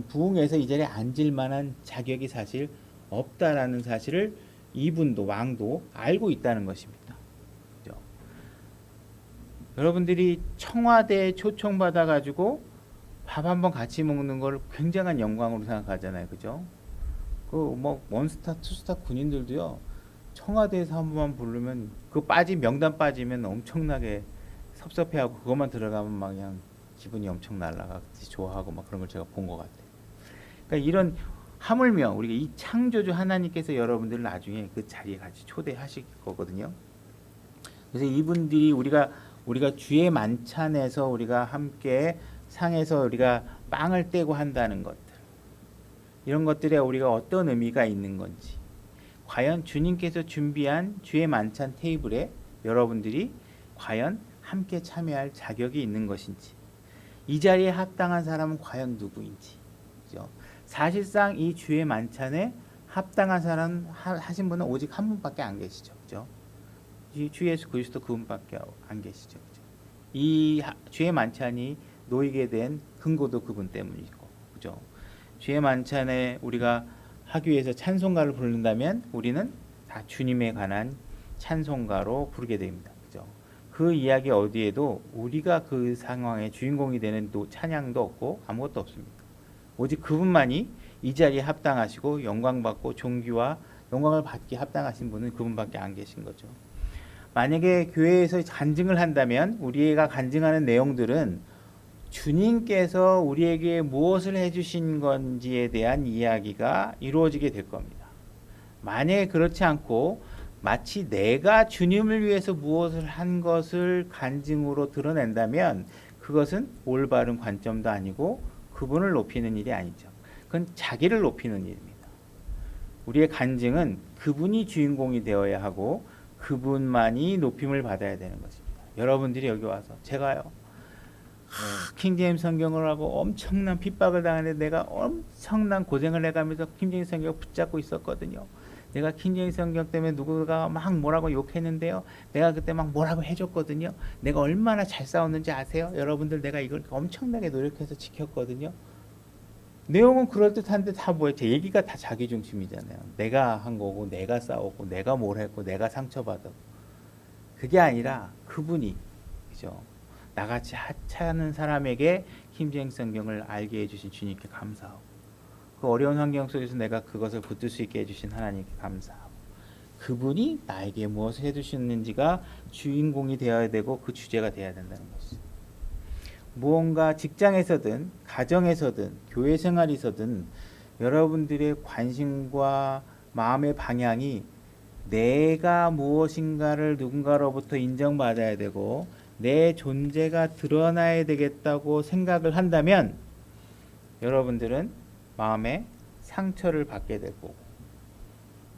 부응해서 이 자리에 앉을 만한 자격이 사실 없다라는 사실을 이분도 왕도 알고 있다는 것입니다. 그죠? 여러분들이 청와대에 초청받아 가지고 밥 한번 같이 먹는 걸 굉장한 영광으로 생각하잖아요. 그죠? 그 뭐 원스타, 투스타 군인들도요. 청와대에서 한 번만 부르면 그 명단 빠지면 엄청나게 섭섭해하고 그것만 들어가면 막 그냥 기분이 엄청 날아가듯이 좋아하고 막 그런 걸 제가 본 것 같아요. 그러니까 이런 하물며 우리가 이 창조주 하나님께서 여러분들을 나중에 그 자리에 같이 초대하실 거거든요. 그래서 이분들이 우리가 주의 만찬에서 우리가 함께 상에서 우리가 빵을 떼고 한다는 것들 이런 것들에 우리가 어떤 의미가 있는 건지 과연 주님께서 준비한 주의 만찬 테이블에 여러분들이 과연 함께 참여할 자격이 있는 것인지 이 자리에 합당한 사람은 과연 누구인지 그죠? 사실상 이 주의 만찬에 합당한 사람 하신 분은 오직 한 분밖에 안 계시죠. 그죠? 주 예수 그리스도 그분밖에 안 계시죠. 그죠? 이 주의 만찬이 놓이게 된 근거도 그분 때문이고, 그죠? 주의 만찬에 우리가 하기 위해서 찬송가를 부른다면 우리는 다 주님에 관한 찬송가로 부르게 됩니다, 그죠? 그 이야기 어디에도 우리가 그 상황의 주인공이 되는 찬양도 없고 아무것도 없습니다. 오직 그분만이 이 자리에 합당하시고 영광받고 존귀와 영광을 받기 합당하신 분은 그분밖에 안 계신 거죠. 만약에 교회에서 간증을 한다면 우리가 간증하는 내용들은 주님께서 우리에게 무엇을 해주신 건지에 대한 이야기가 이루어지게 될 겁니다. 만약에 그렇지 않고 마치 내가 주님을 위해서 무엇을 한 것을 간증으로 드러낸다면 그것은 올바른 관점도 아니고 그분을 높이는 일이 아니죠. 그건 자기를 높이는 일입니다. 우리의 간증은 그분이 주인공이 되어야 하고 그분만이 높임을 받아야 되는 것입니다. 여러분들이 여기 와서 제가요 킹제임스 성경을 하고 엄청난 핍박을 당하는데 내가 엄청난 고생을 해가면서 킹제임스 성경을 붙잡고 있었거든요. 내가 킹제임스 성경 때문에 누구가 막 뭐라고 욕했는데요. 내가 그때 막 뭐라고 해줬거든요. 내가 얼마나 잘 싸웠는지 아세요? 여러분들 내가 이걸 엄청나게 노력해서 지켰거든요. 내용은 그럴듯한데 다 뭐예요? 제 얘기가 다 자기 중심이잖아요. 내가 한 거고 내가 싸웠고 내가 뭘 했고 내가 상처받았고 그게 아니라 그분이 그죠? 나같이 하찮은 사람에게 킹제임스 성경을 알게 해주신 주님께 감사하고 그 어려운 환경 속에서 내가 그것을 붙들 수 있게 해주신 하나님께 감사하고 그분이 나에게 무엇을 해주셨는지가 주인공이 되어야 되고 그 주제가 되어야 된다는 것이죠. 무언가 직장에서든 가정에서든 교회 생활에서든 여러분들의 관심과 마음의 방향이 내가 무엇인가를 누군가로부터 인정받아야 되고 내 존재가 드러나야 되겠다고 생각을 한다면 여러분들은 마음에 상처를 받게 될 거고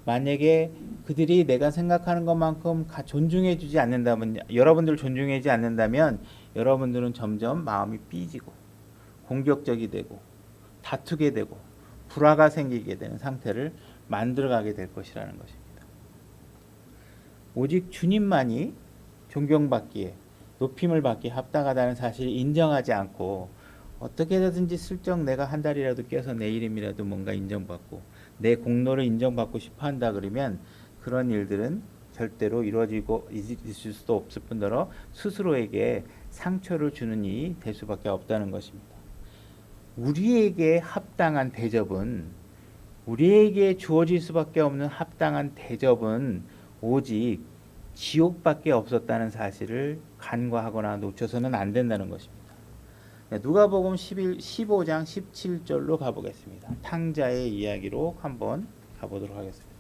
만약에 그들이 내가 생각하는 것만큼 존중해 주지 않는다면 여러분들 존중하지 않는다면 여러분들은 점점 마음이 삐지고 공격적이 되고 다투게 되고 불화가 생기게 되는 상태를 만들어가게 될 것이라는 것입니다. 오직 주님만이 존경받기에 높임을 받기에 합당하다는 사실을 인정하지 않고 어떻게 해서든지 슬쩍 내가 한 달이라도 껴서 내 이름이라도 뭔가 인정받고 내 공로를 인정받고 싶어 한다 그러면 그런 일들은 절대로 이루어지고 있을 수도 없을 뿐더러 스스로에게 상처를 주는 일이 될 수밖에 없다는 것입니다. 우리에게 합당한 대접은 우리에게 주어질 수밖에 없는 합당한 대접은 오직 지옥밖에 없었다는 사실을 간과하거나 놓쳐서는 안 된다는 것입니다. 누가복음 15장 17절로 가보겠습니다. 탕자의 이야기로 한번 가보도록 하겠습니다.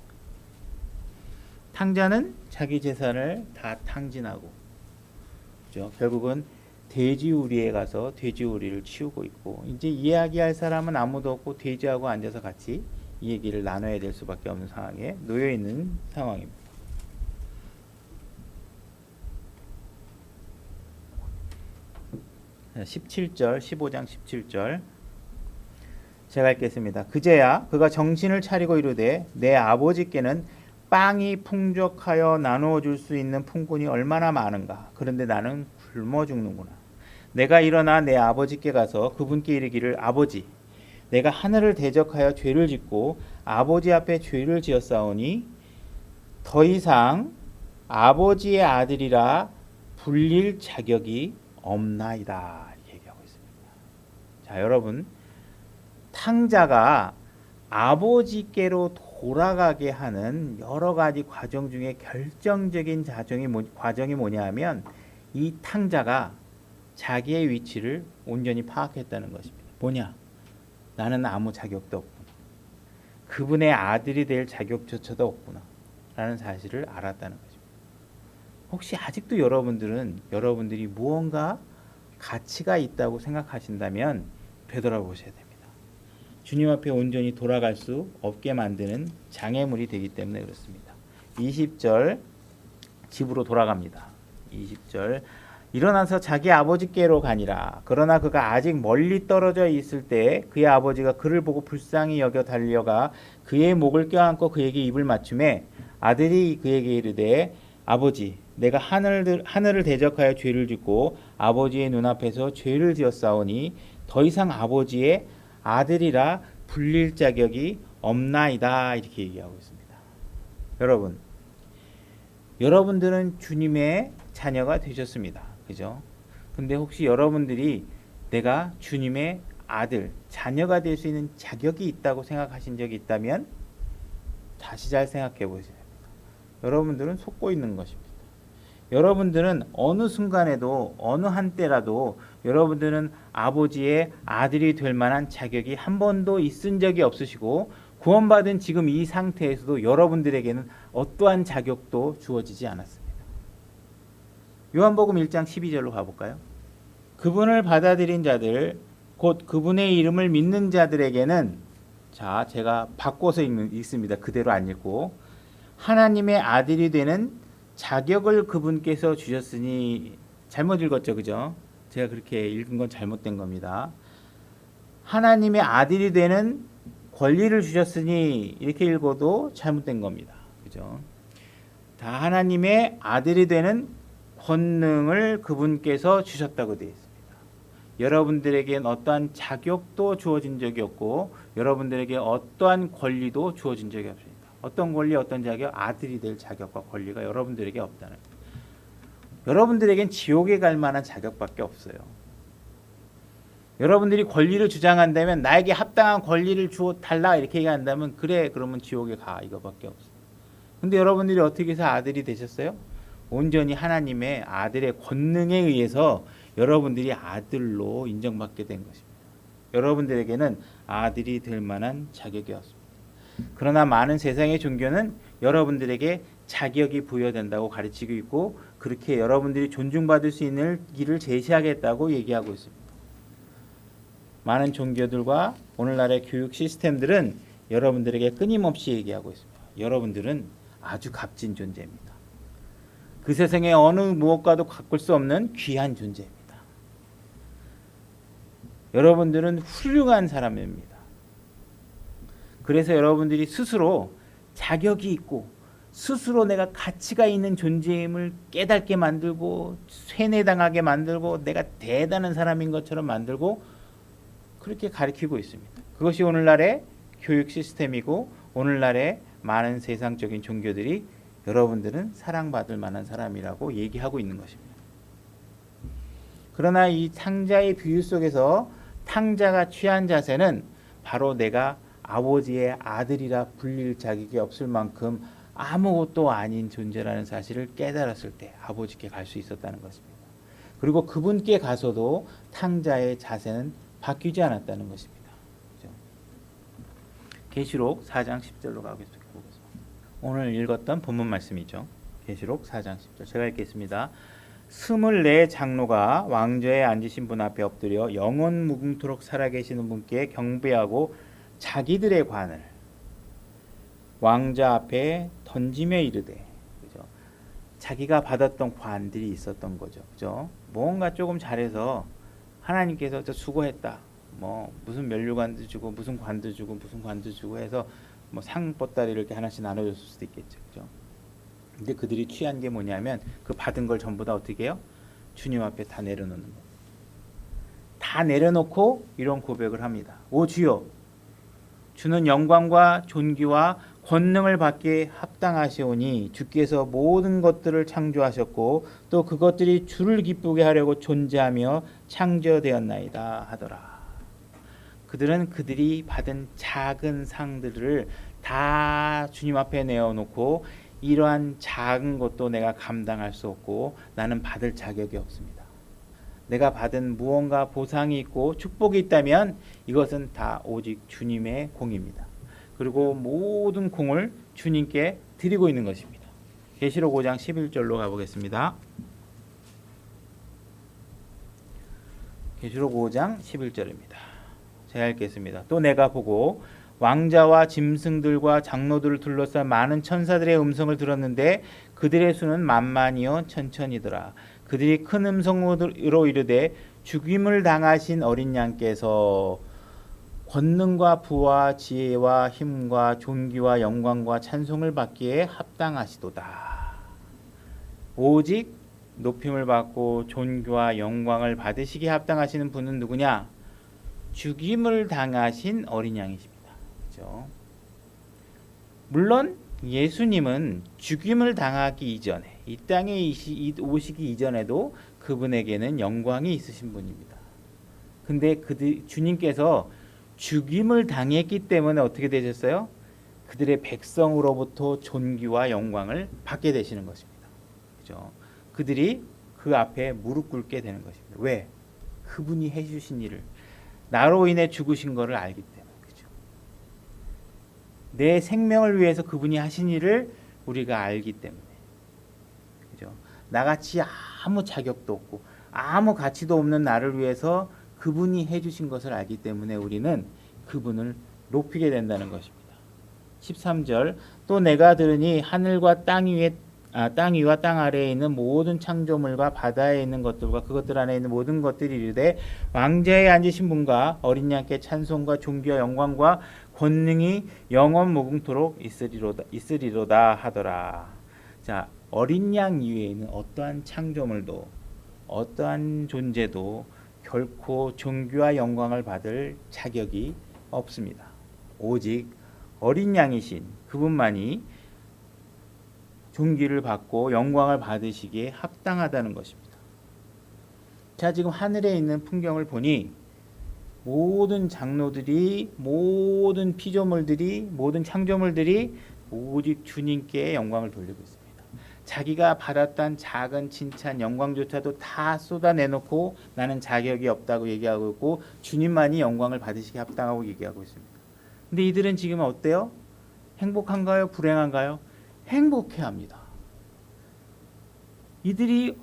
탕자는 자기 재산을 다 탕진하고 그렇죠? 결국은 돼지우리에 가서 돼지우리를 치우고 있고 이제 이야기할 사람은 아무도 없고 돼지하고 앉아서 같이 이 얘기를 나눠야 될 수밖에 없는 상황에 놓여 있는 상황입니다. 자, 17절 15장 17절 제가 읽겠습니다. 그제야 그가 정신을 차리고 이르되 내 아버지께는 빵이 풍족하여 나누어 줄 수 있는 품꾼이 얼마나 많은가. 그런데 나는 굶어 죽는구나. 내가 일어나 내 아버지께 가서 그분께 이르기를 아버지 내가 하늘을 대적하여 죄를 짓고 아버지 앞에 죄를 지었사오니 더 이상 아버지의 아들이라 불릴 자격이 없나이다. 이렇게 얘기하고 있습니다. 자, 여러분 탕자가 아버지께로 돌아가게 하는 여러 가지 과정 중에 결정적인 과정이 뭐냐 하면 이 탕자가 자기의 위치를 온전히 파악했다는 것입니다. 뭐냐? 나는 아무 자격도 없구나. 그분의 아들이 될 자격조차도 없구나. 라는 사실을 알았다는 것입니다. 혹시 아직도 여러분들이 무언가 가치가 있다고 생각하신다면 되돌아보셔야 됩니다. 주님 앞에 온전히 돌아갈 수 없게 만드는 장애물이 되기 때문에 그렇습니다. 20절 집으로 돌아갑니다. 20절 일어나서 자기 아버지께로 가니라. 그러나 그가 아직 멀리 떨어져 있을 때 그의 아버지가 그를 보고 불쌍히 여겨 달려가 그의 목을 껴안고 그에게 입을 맞추매 아들이 그에게 이르되 아버지 내가 하늘을 대적하여 죄를 짓고 아버지의 눈앞에서 죄를 지었사오니 더 이상 아버지의 아들이라 불릴 자격이 없나이다. 이렇게 얘기하고 있습니다. 여러분들은 주님의 자녀가 되셨습니다. 그죠? 근데 혹시 여러분들이 내가 주님의 아들, 자녀가 될 수 있는 자격이 있다고 생각하신 적이 있다면 다시 잘 생각해 보셔야 됩니다. 여러분들은 속고 있는 것입니다. 여러분들은 어느 순간에도 어느 한때라도 여러분들은 아버지의 아들이 될 만한 자격이 한 번도 있은 적이 없으시고 구원받은 지금 이 상태에서도 여러분들에게는 어떠한 자격도 주어지지 않았습니다. 요한복음 1장 12절로 가볼까요? 그분을 받아들인 자들 곧 그분의 이름을 믿는 자들에게는 자 제가 바꿔서 읽습니다. 그대로 안 읽고 하나님의 아들이 되는 자격을 그분께서 주셨으니 잘못 읽었죠. 그죠? 제가 그렇게 읽은 건 잘못된 겁니다. 하나님의 아들이 되는 권리를 주셨으니 이렇게 읽어도 잘못된 겁니다. 그죠? 다 하나님의 아들이 되는 권능을 그분께서 주셨다고 되어 있습니다. 여러분들에겐 어떠한 자격도 주어진 적이 없고 여러분들에게 어떠한 권리도 주어진 적이 없습니다. 어떤 권리, 어떤 자격, 아들이 될 자격과 권리가 여러분들에게 없다는 거예요. 여러분들에겐 지옥에 갈 만한 자격밖에 없어요. 여러분들이 권리를 주장한다면 나에게 합당한 권리를 주어 달라 이렇게 얘기한다면 그래 그러면 지옥에 가 이거밖에 없어요. 근데 여러분들이 어떻게 해서 아들이 되셨어요? 온전히 하나님의 아들의 권능에 의해서 여러분들이 아들로 인정받게 된 것입니다. 여러분들에게는 아들이 될 만한 자격이 없습니다. 그러나 많은 세상의 종교는 여러분들에게 자격이 부여된다고 가르치고 있고 그렇게 여러분들이 존중받을 수 있는 길을 제시하겠다고 얘기하고 있습니다. 많은 종교들과 오늘날의 교육 시스템들은 여러분들에게 끊임없이 얘기하고 있습니다. 여러분들은 아주 값진 존재입니다. 그 세상의 어느 무엇과도 바꿀 수 없는 귀한 존재입니다. 여러분들은 훌륭한 사람입니다. 그래서 여러분들이 스스로 자격이 있고 스스로 내가 가치가 있는 존재임을 깨닫게 만들고 세뇌당하게 만들고 내가 대단한 사람인 것처럼 만들고 그렇게 가르치고 있습니다. 그것이 오늘날의 교육 시스템이고 오늘날의 많은 세상적인 종교들이 여러분들은 사랑받을 만한 사람이라고 얘기하고 있는 것입니다. 그러나 이 탕자의 비유 속에서 탕자가 취한 자세는 바로 내가 아버지의 아들이라 불릴 자격이 없을 만큼 아무것도 아닌 존재라는 사실을 깨달았을 때 아버지께 갈 수 있었다는 것입니다. 그리고 그분께 가서도 탕자의 자세는 바뀌지 않았다는 것입니다. 그렇죠? 계시록 4장 10절로 가겠습니다. 오늘 읽었던 본문 말씀이죠. 계시록 4장 10절 제가 읽겠습니다. 24 장로가 왕좌에 앉으신 분 앞에 엎드려 영원 무궁토록 살아계시는 분께 경배하고 자기들의 관을 왕자 앞에 던지며 이르되 그죠? 자기가 받았던 관들이 있었던 거죠. 그죠? 뭔가 조금 잘해서 하나님께서 저 수고했다. 뭐 무슨 면류관도 주고 무슨 관도 주고 무슨 관도 주고 해서 뭐 상보따리를 이렇게 하나씩 나눠줬을 수도 있겠죠. 그죠? 근데 그들이 취한 게 뭐냐면 그 받은 걸 전부 다 어떻게 해요? 주님 앞에 다 내려놓는 거. 다 내려놓고 이런 고백을 합니다. 오 주여, 주는 영광과 존귀와 권능을 받기에 합당하시오니 주께서 모든 것들을 창조하셨고 또 그것들이 주를 기쁘게 하려고 존재하며 창조되었나이다 하더라. 그들은 그들이 받은 작은 상들을 다 주님 앞에 내어놓고 이러한 작은 것도 내가 감당할 수 없고 나는 받을 자격이 없습니다. 내가 받은 무언가 보상이 있고 축복이 있다면 이것은 다 오직 주님의 공입니다. 그리고 모든 공을 주님께 드리고 있는 것입니다. 계시록 5장 11절로 가보겠습니다. 계시록 5장 11절입니다. 제가 읽겠습니다. 또 내가 보고 왕자와 짐승들과 장로들을 둘러싼 많은 천사들의 음성을 들었는데 그들의 수는 만만이요 천천이더라. 그들이 큰 음성으로 이르되 죽임을 당하신 어린 양께서 권능과 부와 지혜와 힘과 존귀와 영광과 찬송을 받기에 합당하시도다. 오직 높임을 받고 존귀와 영광을 받으시기에 합당하시는 분은 누구냐? 죽임을 당하신 어린 양이십니다. 그렇죠? 물론 예수님은 죽임을 당하기 이전에 이 땅에 오시기 이전에도 그분에게는 영광이 있으신 분입니다. 근데 주님께서 죽임을 당했기 때문에 어떻게 되셨어요? 그들의 백성으로부터 존귀와 영광을 받게 되시는 것입니다. 그죠? 그들이 그 앞에 무릎 꿇게 되는 것입니다. 왜? 그분이 해주신 일을 나로 인해 죽으신 것을 알기 때문에. 그죠? 내 생명을 위해서 그분이 하신 일을 우리가 알기 때문에. 그죠? 나같이 아무 자격도 없고 아무 가치도 없는 나를 위해서 그분이 해주신 것을 알기 때문에 우리는 그분을 높이게 된다는 것입니다. 13절 또 내가 들으니 하늘과 땅 위와 땅 아래에 있는 모든 창조물과 바다에 있는 것들과 그것들 안에 있는 모든 것들이 이르되 왕좌에 앉으신 분과 어린 양께 찬송과 존귀와 영광과 권능이 영원 무궁토록 있으리로다 하더라. 자, 어린 양 이외에 있는 어떠한 창조물도 어떠한 존재도 결코 존귀와 영광을 받을 자격이 없습니다. 오직 어린 양이신 그분만이 존귀를 받고 영광을 받으시기에 합당하다는 것입니다. 자, 지금 하늘에 있는 풍경을 보니 모든 장로들이, 모든 피조물들이, 모든 창조물들이 오직 주님께 영광을 돌리고 있습니다. 자기가 받았던 작은 칭찬, 영광조차도 다 쏟아내놓고 나는 자격이 없다고 얘기하고 있고 주님만이 영광을 받으시기에 합당하고 얘기하고 있습니다. 근데 이들은 지금 어때요? 행복한가요? 불행한가요? 행복해합니다. 이들이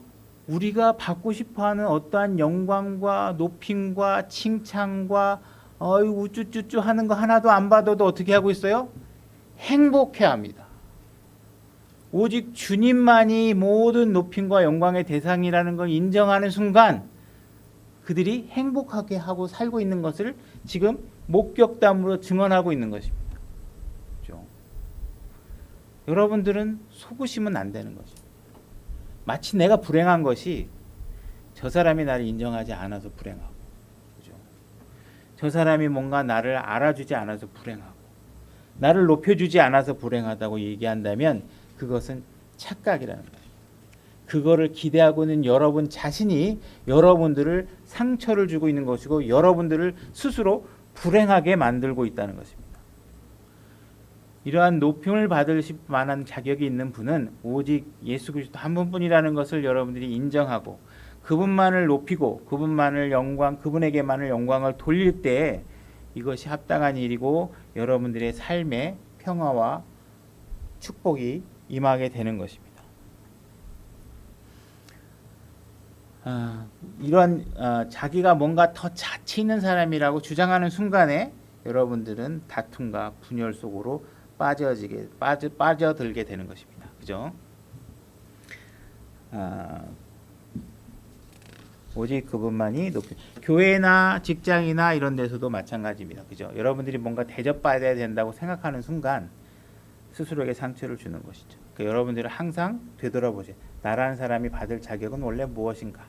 우리가 받고 싶어하는 어떠한 영광과 높임과 칭찬과 우쭈쭈쭈 하는 거 하나도 안 받아도 어떻게 하고 있어요? 행복해합니다. 오직 주님만이 모든 높임과 영광의 대상이라는 걸 인정하는 순간 그들이 행복하게 하고 살고 있는 것을 지금 목격담으로 증언하고 있는 것입니다. 그렇죠? 여러분들은 속으시면 안 되는 것입니다. 마치 내가 불행한 것이 저 사람이 나를 인정하지 않아서 불행하고, 그렇죠? 저 사람이 뭔가 나를 알아주지 않아서 불행하고, 나를 높여주지 않아서 불행하다고 얘기한다면 그것은 착각이라는 거예요. 그거를 기대하고 있는 여러분 자신이 여러분들을 상처를 주고 있는 것이고 여러분들을 스스로 불행하게 만들고 있다는 것입니다. 이러한 높임을 받을 만한 자격이 있는 분은 오직 예수 그리스도 한 분뿐이라는 것을 여러분들이 인정하고 그분만을 높이고 그분에게만을 영광을 돌릴 때 이것이 합당한 일이고 여러분들의 삶에 평화와 축복이 임하게 되는 것입니다. 이런 자기가 뭔가 더 자치 있는 사람이라고 주장하는 순간에 여러분들은 다툼과 분열 속으로 빠져들게 되는 것입니다. 그죠? 오직 그분만이 높이. 교회나 직장이나 이런 데서도 마찬가지입니다. 그죠? 여러분들이 뭔가 대접받아야 된다고 생각하는 순간 스스로에게 상처를 주는 것이죠. 그러니까 여러분들은 항상 되돌아보세요. 나라는 사람이 받을 자격은 원래 무엇인가?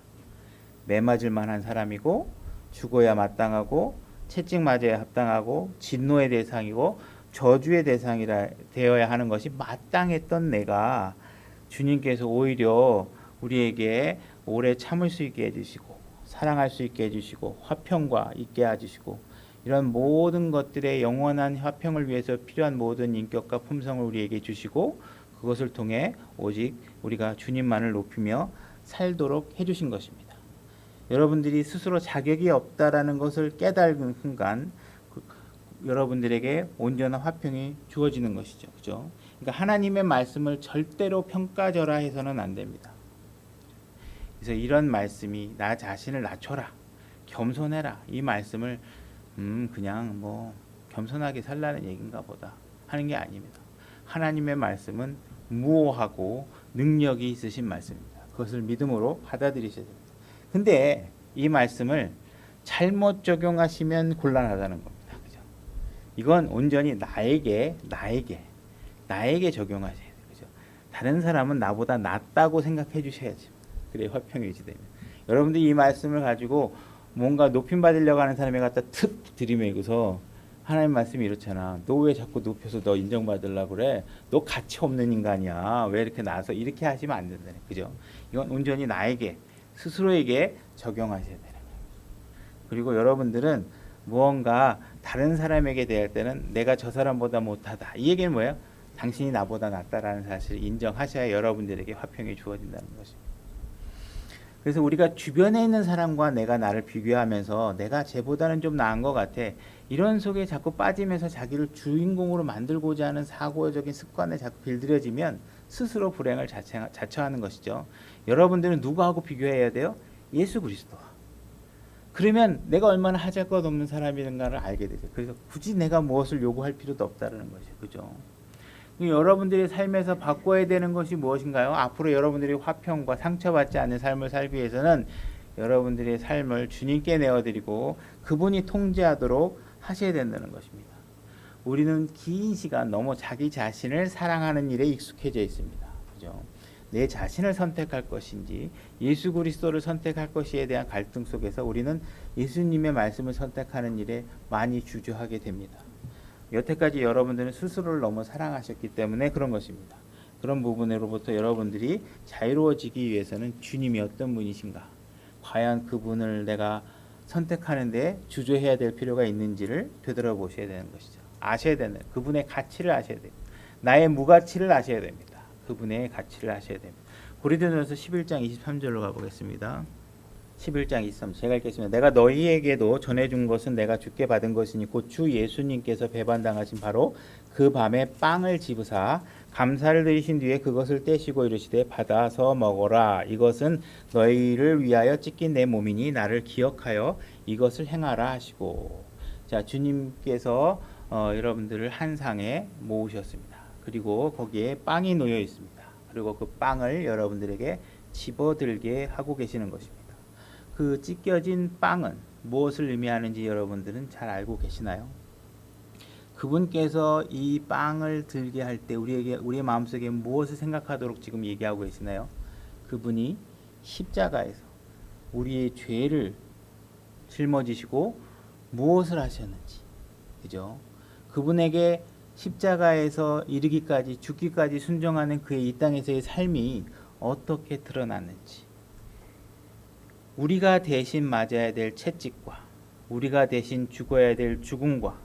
매맞을 만한 사람이고 죽어야 마땅하고 채찍 맞아야 합당하고 진노의 대상이고 저주의 대상이라 되어야 하는 것이 마땅했던 내가 주님께서 오히려 우리에게 오래 참을 수 있게 해주시고 사랑할 수 있게 해주시고 화평과 있게 해주시고 이런 모든 것들의 영원한 화평을 위해서 필요한 모든 인격과 품성을 우리에게 주시고 그것을 통해 오직 우리가 주님만을 높이며 살도록 해주신 것입니다. 여러분들이 스스로 자격이 없다라는 것을 깨달은 순간 여러분들에게 온전한 화평이 주어지는 것이죠. 그죠? 그러니까 하나님의 말씀을 절대로 평가절하해서는 안 됩니다. 그래서 이런 말씀이 나 자신을 낮춰라, 겸손해라 이 말씀을 그냥 뭐 겸손하게 살라는 얘기인가 보다 하는 게 아닙니다. 하나님의 말씀은 무오하고 능력이 있으신 말씀입니다. 그것을 믿음으로 받아들이셔야 됩니다. 근데 이 말씀을 잘못 적용하시면 곤란하다는 겁니다. 그죠? 이건 온전히 나에게 적용하셔야 돼요. 그죠? 다른 사람은 나보다 낫다고 생각해 주셔야죠. 그래 화평이 유지됩니다. 여러분들이 이 말씀을 가지고 뭔가 높임 받으려고 하는 사람에 갖다 툭 들이매고서 하나님 말씀이 이렇잖아. 너 왜 자꾸 높여서 너 인정받으려고 그래? 너 가치 없는 인간이야. 왜 이렇게 나서 이렇게 하시면 안 된다네. 그죠? 이건 온전히 나에게 스스로에게 적용하셔야 되는 거예요. 그리고 여러분들은 무언가 다른 사람에게 대할 때는 내가 저 사람보다 못하다. 이 얘기는 뭐예요? 당신이 나보다 낫다라는 사실을 인정하셔야 여러분들에게 화평이 주어진다는 것입니다. 그래서 우리가 주변에 있는 사람과 내가 나를 비교하면서 내가 쟤보다는 좀 나은 것 같아. 이런 속에 자꾸 빠지면서 자기를 주인공으로 만들고자 하는 사고적인 습관에 자꾸 길들여지면 스스로 불행을 자처하는 것이죠. 여러분들은 누구하고 비교해야 돼요? 예수 그리스도와. 그러면 내가 얼마나 하잘것 없는 사람인가를 알게 되죠. 그래서 굳이 내가 무엇을 요구할 필요도 없다는 것이죠. 그죠? 여러분들의 삶에서 바꿔야 되는 것이 무엇인가요? 앞으로 여러분들이 화평과 상처받지 않는 삶을 살기 위해서는 여러분들의 삶을 주님께 내어드리고 그분이 통제하도록 하셔야 된다는 것입니다. 우리는 긴 시간 너무 자기 자신을 사랑하는 일에 익숙해져 있습니다. 그죠? 내 자신을 선택할 것인지 예수 그리스도를 선택할 것이에 대한 갈등 속에서 우리는 예수님의 말씀을 선택하는 일에 많이 주저하게 됩니다. 여태까지 여러분들은 스스로를 너무 사랑하셨기 때문에 그런 것입니다. 그런 부분으로부터 여러분들이 자유로워지기 위해서는 주님이 어떤 분이신가, 과연 그분을 내가 선택하는데 주저해야 될 필요가 있는지를 되돌아보셔야 되는 것이죠. 아셔야 되는 그분의 가치를 아셔야 됩니다. 나의 무가치를 아셔야 됩니다. 그분의 가치를 아셔야 됩니다. 고린도전서 11장 23절로 가보겠습니다. 11장 23절 제가 읽겠습니다. 내가 너희에게도 전해준 것은 내가 주께 받은 것이니 곧 주 예수님께서 배반당하신 바로 그 밤에 빵을 집으사 감사를 드리신 뒤에 그것을 떼시고 이르시되 받아서 먹어라. 이것은 너희를 위하여 찢긴 내 몸이니 나를 기억하여 이것을 행하라 하시고. 자, 주님께서 여러분들을 한 상에 모으셨습니다. 그리고 거기에 빵이 놓여 있습니다. 그리고 그 빵을 여러분들에게 집어들게 하고 계시는 것입니다. 그 찢겨진 빵은 무엇을 의미하는지 여러분들은 잘 알고 계시나요? 그분께서 이 빵을 들게 할 때 우리의 마음속에 무엇을 생각하도록 지금 얘기하고 계시나요? 그분이 십자가에서 우리의 죄를 짊어지시고 무엇을 하셨는지, 그죠? 그분에게 십자가에서 이르기까지 죽기까지 순종하는 그의 이 땅에서의 삶이 어떻게 드러났는지, 우리가 대신 맞아야 될 채찍과 우리가 대신 죽어야 될 죽음과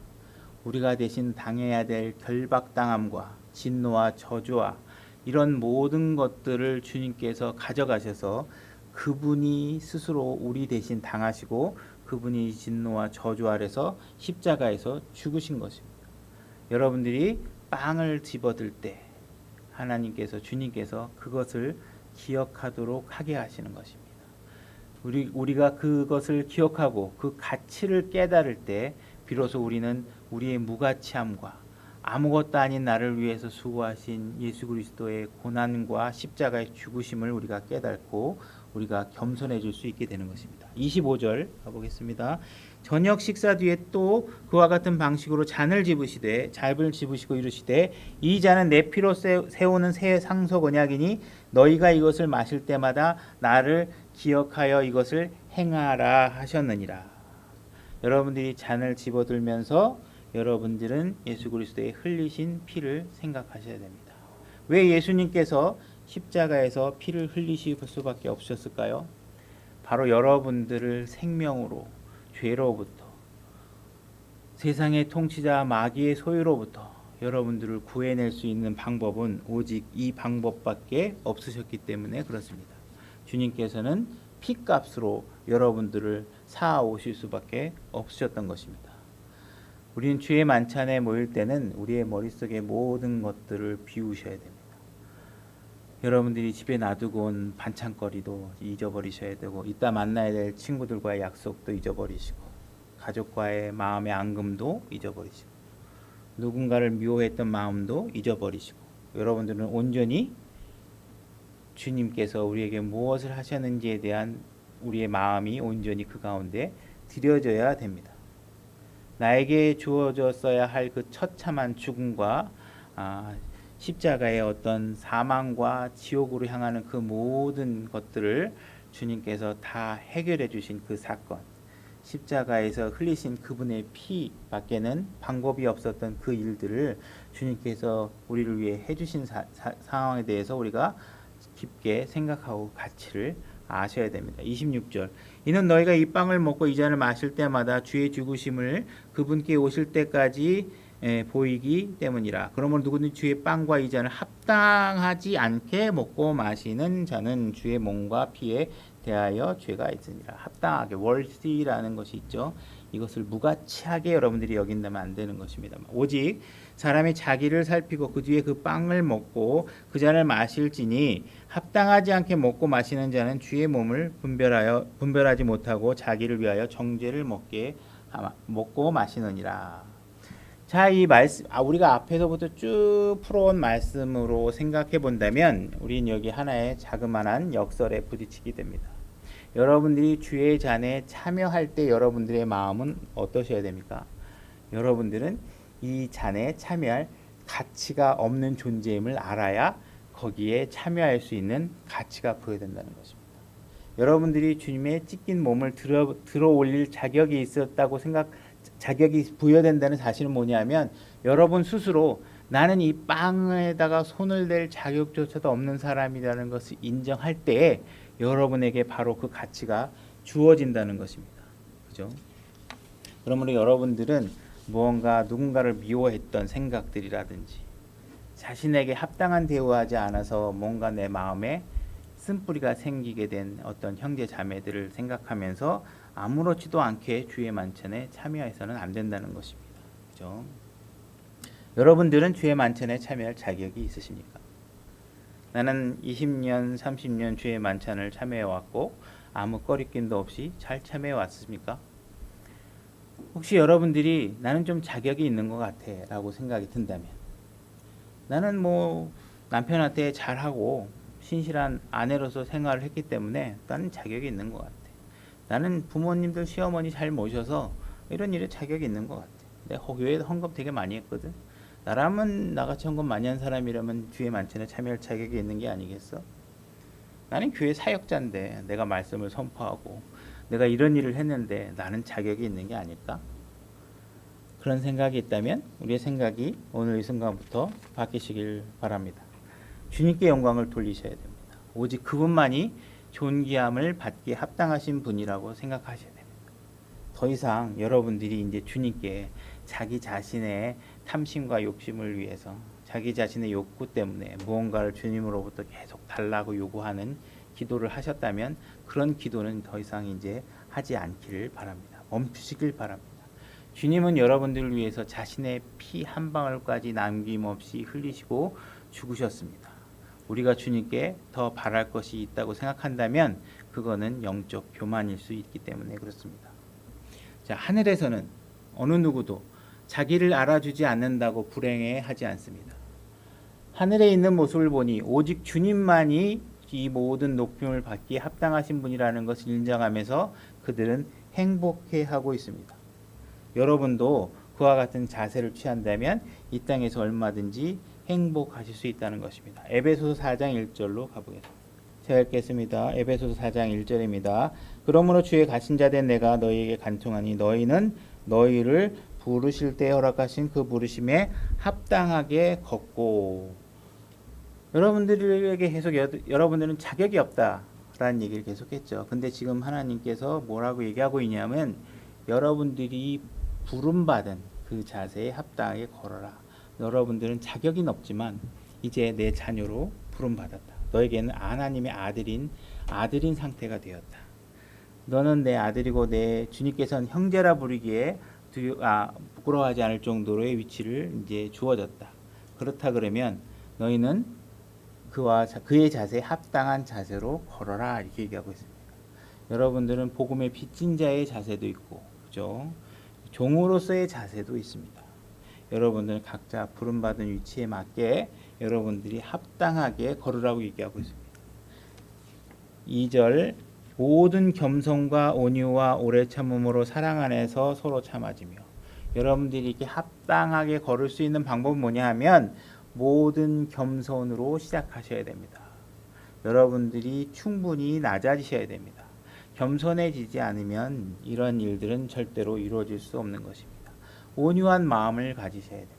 우리가 대신 당해야 될 결박당함과 진노와 저주와 이런 모든 것들을 주님께서 가져가셔서 그분이 스스로 우리 대신 당하시고 그분이 진노와 저주 아래서 십자가에서 죽으신 것입니다. 여러분들이 빵을 집어들 때 하나님께서 주님께서 그것을 기억하도록 하게 하시는 것입니다. 우리가 그것을 기억하고 그 가치를 깨달을 때 비로소 우리는 우리의 무가치함과 아무것도 아닌 나를 위해서 수고하신 예수 그리스도의 고난과 십자가의 죽으심을 우리가 깨닫고 우리가 겸손해질 수 있게 되는 것입니다. 25절 가보겠습니다. 저녁 식사 뒤에 또 그와 같은 방식으로 잔을 집으시고 이르시되 이 잔은 내 피로 세우는 새 상속 언약이니 너희가 이것을 마실 때마다 나를 기억하여 이것을 행하라 하셨느니라. 여러분들이 잔을 집어들면서 여러분들은 예수 그리스도의 흘리신 피를 생각하셔야 됩니다. 왜 예수님께서 십자가에서 피를 흘리실 수밖에 없으셨을까요? 바로 여러분들을 생명으로 죄로부터 세상의 통치자 마귀의 소유로부터 여러분들을 구해낼 수 있는 방법은 오직 이 방법밖에 없으셨기 때문에 그렇습니다. 주님께서는 피값으로 여러분들을 사오실 수밖에 없으셨던 것입니다. 우리는 주의 만찬에 모일 때는 우리의 머릿속의 모든 것들을 비우셔야 됩니다. 여러분들이 집에 놔두고 온 반찬거리도 잊어버리셔야 되고 이따 만나야 될 친구들과의 약속도 잊어버리시고 가족과의 마음의 앙금도 잊어버리시고 누군가를 미워했던 마음도 잊어버리시고 여러분들은 온전히 주님께서 우리에게 무엇을 하셨는지에 대한 우리의 마음이 온전히 그 가운데 들여져야 됩니다. 나에게 주어졌어야 할 그 처참한 죽음과 십자가의 어떤 사망과 지옥으로 향하는 그 모든 것들을 주님께서 다 해결해 주신 그 사건, 십자가에서 흘리신 그분의 피밖에는 방법이 없었던 그 일들을 주님께서 우리를 위해 해주신 상황에 대해서 우리가 깊게 생각하고 가치를 아셔야 됩니다. 26절 이는 너희가 이 빵을 먹고 이 잔을 마실 때마다 주의 죽으심을 그분께 오실 때까지 보이기 때문이라. 그러므로 누구든지 주의 빵과 이 잔을 합당하지 않게 먹고 마시는 자는 주의 몸과 피에 대하여 죄가 있으니라. 합당하게 worthy라는 것이 있죠. 이것을 무가치하게 여러분들이 여긴다면 안 되는 것입니다. 오직 사람이 자기를 살피고 그 뒤에 그 빵을 먹고 그 잔을 마실지니 합당하지 않게 먹고 마시는 자는 주의 몸을 분별하지 못하고 자기를 위하여 정죄를 먹고 마시느니라. 자, 이 말씀 우리가 앞에서부터 쭉 풀어온 말씀으로 생각해 본다면 우리는 여기 하나의 자그마한 역설에 부딪히게 됩니다. 여러분들이 주의 잔에 참여할 때 여러분들의 마음은 어떠셔야 됩니까? 여러분들은 이 잔에 참여할 가치가 없는 존재임을 알아야 거기에 참여할 수 있는 가치가 부여된다는 것입니다. 여러분들이 주님의 찢긴 몸을 들어 올릴 자격이 있었다고 자격이 부여된다는 사실은 뭐냐면 여러분 스스로 나는 이 빵에다가 손을 댈 자격조차도 없는 사람이라는 것을 인정할 때에 여러분에게 바로 그 가치가 주어진다는 것입니다. 그죠? 그러므로 여러분들은 무언가 누군가를 미워했던 생각들이라든지 자신에게 합당한 대우하지 않아서 뭔가 내 마음에 쓴뿌리가 생기게 된 어떤 형제 자매들을 생각하면서 아무렇지도 않게 주의 만찬에 참여해서는 안 된다는 것입니다. 그죠? 여러분들은 주의 만찬에 참여할 자격이 있으십니까? 나는 20년, 30년 주의 만찬을 참여해왔고 아무 꺼리낌도 없이 잘 참여해왔습니까? 혹시 여러분들이 나는 좀 자격이 있는 것 같아 라고 생각이 든다면 나는 뭐 남편한테 잘하고 신실한 아내로서 생활을 했기 때문에 나는 자격이 있는 것 같아. 나는 부모님들 시어머니 잘 모셔서 이런 일에 자격이 있는 것 같아. 내가 교회에 헌금 되게 많이 했거든. 나라면 나같이 헌금 많이 한 사람이라면 주의 만찬에 참여할 자격이 있는 게 아니겠어? 나는 교회 사역자인데 내가 말씀을 선포하고 내가 이런 일을 했는데 나는 자격이 있는 게 아닐까? 그런 생각이 있다면 우리의 생각이 오늘 이 순간부터 바뀌시길 바랍니다. 주님께 영광을 돌리셔야 됩니다. 오직 그분만이 존귀함을 받기에 합당하신 분이라고 생각하셔야 됩니다. 더 이상 여러분들이 이제 주님께 자기 자신의 탐심과 욕심을 위해서 자기 자신의 욕구 때문에 무언가를 주님으로부터 계속 달라고 요구하는 기도를 하셨다면 그런 기도는 더 이상 이제 하지 않기를 바랍니다. 멈추시길 바랍니다. 주님은 여러분들을 위해서 자신의 피 한 방울까지 남김없이 흘리시고 죽으셨습니다. 우리가 주님께 더 바랄 것이 있다고 생각한다면 그거는 영적 교만일 수 있기 때문에 그렇습니다. 자, 하늘에서는 어느 누구도 자기를 알아주지 않는다고 불행해하지 않습니다. 하늘에 있는 모습을 보니 오직 주님만이 이 모든 높임을 받기에 합당하신 분이라는 것을 인정하면서 그들은 행복해하고 있습니다. 여러분도 그와 같은 자세를 취한다면 이 땅에서 얼마든지 행복하실 수 있다는 것입니다. 에베소서 4장 1절로 가보겠습니다. 제가 읽겠습니다. 에베소서 4장 1절입니다. 그러므로 주의 가신 자 된 내가 너희에게 간청하니 너희는 너희를 부르실 때 허락하신 그 부르심에 합당하게 걷고. 여러분들에게 계속 여러분들은 자격이 없다라는 얘기를 계속했죠. 근데 지금 하나님께서 뭐라고 얘기하고 있냐면 여러분들이 부름받은 그 자세에 합당하게 걸어라. 여러분들은 자격이 없지만 이제 내 자녀로 부름받았다. 너에게는 하나님의 아들인 상태가 되었다. 너는 내 아들이고 내 주님께서는 형제라 부르기에 부끄러워하지 않을 정도로의 위치를 이제 주어졌다. 그렇다 그러면 너희는 그의 자세에 합당한 자세로 걸어라 이렇게 얘기하고 있습니다. 여러분들은 복음의 빚진 자의 자세도 있고, 그죠? 종으로서의 자세도 있습니다. 여러분들은 각자 부름받은 위치에 맞게 여러분들이 합당하게 걸으라고 얘기하고 있습니다. 2절 모든 겸손과 온유와 오래 참음으로 사랑 안에서 서로 참아지며. 여러분들이 이렇게 합당하게 걸을 수 있는 방법은 뭐냐 하면 모든 겸손으로 시작하셔야 됩니다. 여러분들이 충분히 낮아지셔야 됩니다. 겸손해지지 않으면 이런 일들은 절대로 이루어질 수 없는 것입니다. 온유한 마음을 가지셔야 됩니다.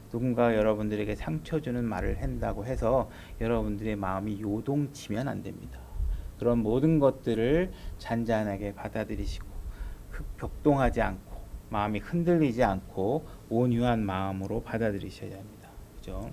누군가 여러분들에게 상처 주는 말을 한다고 해서 여러분들의 마음이 요동치면 안 됩니다. 그런 모든 것들을 잔잔하게 받아들이시고 격동하지 않고 마음이 흔들리지 않고 온유한 마음으로 받아들이셔야 합니다. 그죠?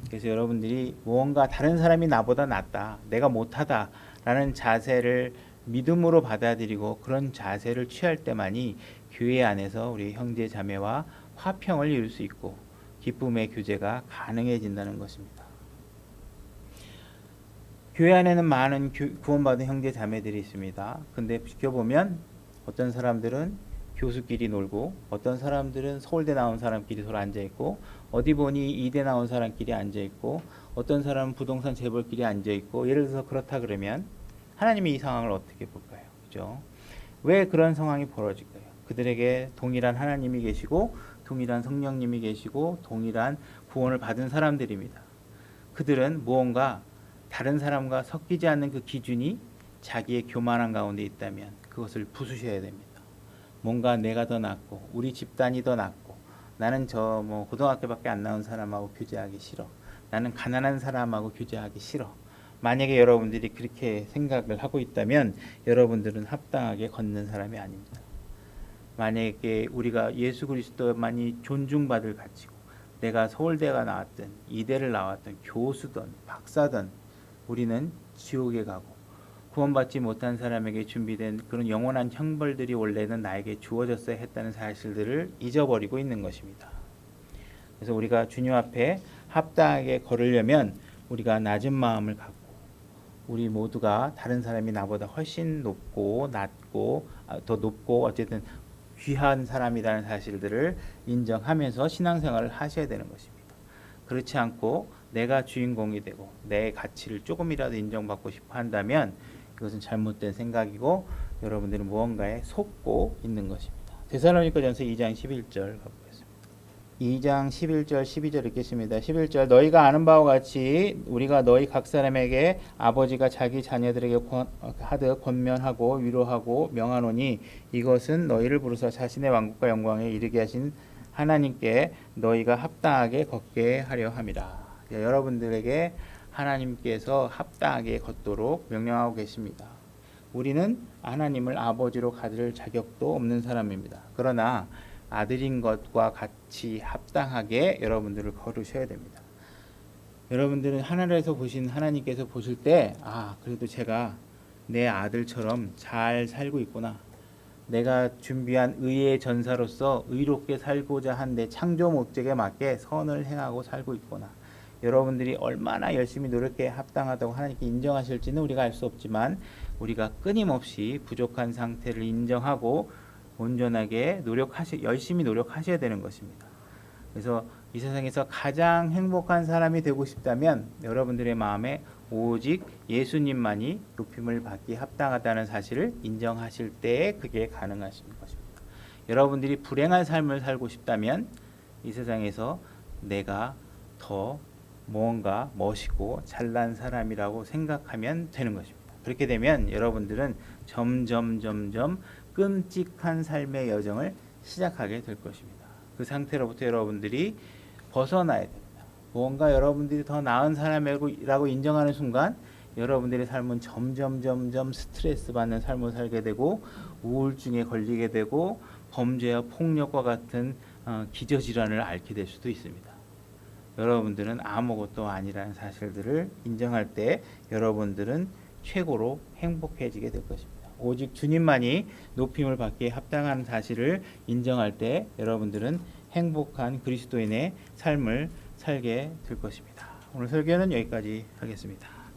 그래서 여러분들이 무언가 다른 사람이 나보다 낫다, 내가 못하다 라는 자세를 믿음으로 받아들이고 그런 자세를 취할 때만이 교회 안에서 우리 형제 자매와 화평을 이룰 수 있고 기쁨의 교제가 가능해진다는 것입니다. 교회 안에는 많은 구원받은 형제 자매들이 있습니다. 근데 지켜보면 어떤 사람들은 교수끼리 놀고 어떤 사람들은 서울대 나온 사람끼리 서로 앉아있고 어디 보니 이대 나온 사람끼리 앉아있고 어떤 사람은 부동산 재벌끼리 앉아있고 예를 들어서 그렇다 그러면 하나님이 이 상황을 어떻게 볼까요? 그죠? 왜 그런 상황이 벌어질까요? 그들에게 동일한 하나님이 계시고 동일한 성령님이 계시고 동일한 구원을 받은 사람들입니다. 그들은 무언가 다른 사람과 섞이지 않는 그 기준이 자기의 교만한 가운데 있다면 그것을 부수셔야 됩니다. 뭔가 내가 더 낫고 우리 집단이 더 낫고 나는 저 고등학교밖에 안 나온 사람하고 교제하기 싫어. 나는 가난한 사람하고 교제하기 싫어. 만약에 여러분들이 그렇게 생각을 하고 있다면 여러분들은 합당하게 걷는 사람이 아닙니다. 만약에 우리가 예수 그리스도만이 존중받을 가치고 내가 서울대가 나왔든 이대를 나왔든 교수든 박사든 우리는 지옥에 가고 구원받지 못한 사람에게 준비된 그런 영원한 형벌들이 원래는 나에게 주어졌어야 했다는 사실들을 잊어버리고 있는 것입니다. 그래서 우리가 주님 앞에 합당하게 걸으려면 우리가 낮은 마음을 갖고 우리 모두가 다른 사람이 나보다 훨씬 높고 낫고 더 높고 어쨌든 귀한 사람이라는 사실들을 인정하면서 신앙생활을 하셔야 되는 것입니다. 그렇지 않고 내가 주인공이 되고 내 가치를 조금이라도 인정받고 싶어 한다면 그것은 잘못된 생각이고 여러분들은 무언가에 속고 있는 것입니다. 데살로니가전서 2장 11절 가보겠습니다. 2장 11절 12절 읽겠습니다. 11절 너희가 아는 바와 같이 우리가 너희 각 사람에게 아버지가 자기 자녀들에게 하듯 권면하고 위로하고 명하노니 이것은 너희를 부르사 자신의 왕국과 영광에 이르게 하신 하나님께 너희가 합당하게 걷게 하려 함이라. 여러분들에게 하나님께서 합당하게 걷도록 명령하고 계십니다. 우리는 하나님을 아버지로 가질 자격도 없는 사람입니다. 그러나 아들인 것과 같이 합당하게 여러분들을 걸으셔야 됩니다. 여러분들은 하늘에서 보신 하나님께서 보실 때 그래도 제가 내 아들처럼 잘 살고 있구나. 내가 준비한 의의 전사로서 의롭게 살고자 한 내 창조 목적에 맞게 선을 행하고 살고 있구나. 여러분들이 얼마나 열심히 노력해 합당하다고 하나님께 인정하실지는 우리가 알 수 없지만 우리가 끊임없이 부족한 상태를 인정하고 온전하게 열심히 노력하셔야 되는 것입니다. 그래서 이 세상에서 가장 행복한 사람이 되고 싶다면 여러분들의 마음에 오직 예수님만이 높임을 받기 합당하다는 사실을 인정하실 때에 그게 가능하신 것입니다. 여러분들이 불행한 삶을 살고 싶다면 이 세상에서 내가 더 뭔가 멋있고 잘난 사람이라고 생각하면 되는 것입니다. 그렇게 되면 여러분들은 점점 끔찍한 삶의 여정을 시작하게 될 것입니다. 그 상태로부터 여러분들이 벗어나야 됩니다. 무언가 여러분들이 더 나은 사람이라고 인정하는 순간 여러분들의 삶은 점점 스트레스 받는 삶을 살게 되고 우울증에 걸리게 되고 범죄와 폭력과 같은 기저질환을 앓게 될 수도 있습니다. 여러분들은 아무것도 아니라는 사실들을 인정할 때 여러분들은 최고로 행복해지게 될 것입니다. 오직 주님만이 높임을 받기에 합당한 사실을 인정할 때 여러분들은 행복한 그리스도인의 삶을 살게 될 것입니다. 오늘 설교는 여기까지 하겠습니다.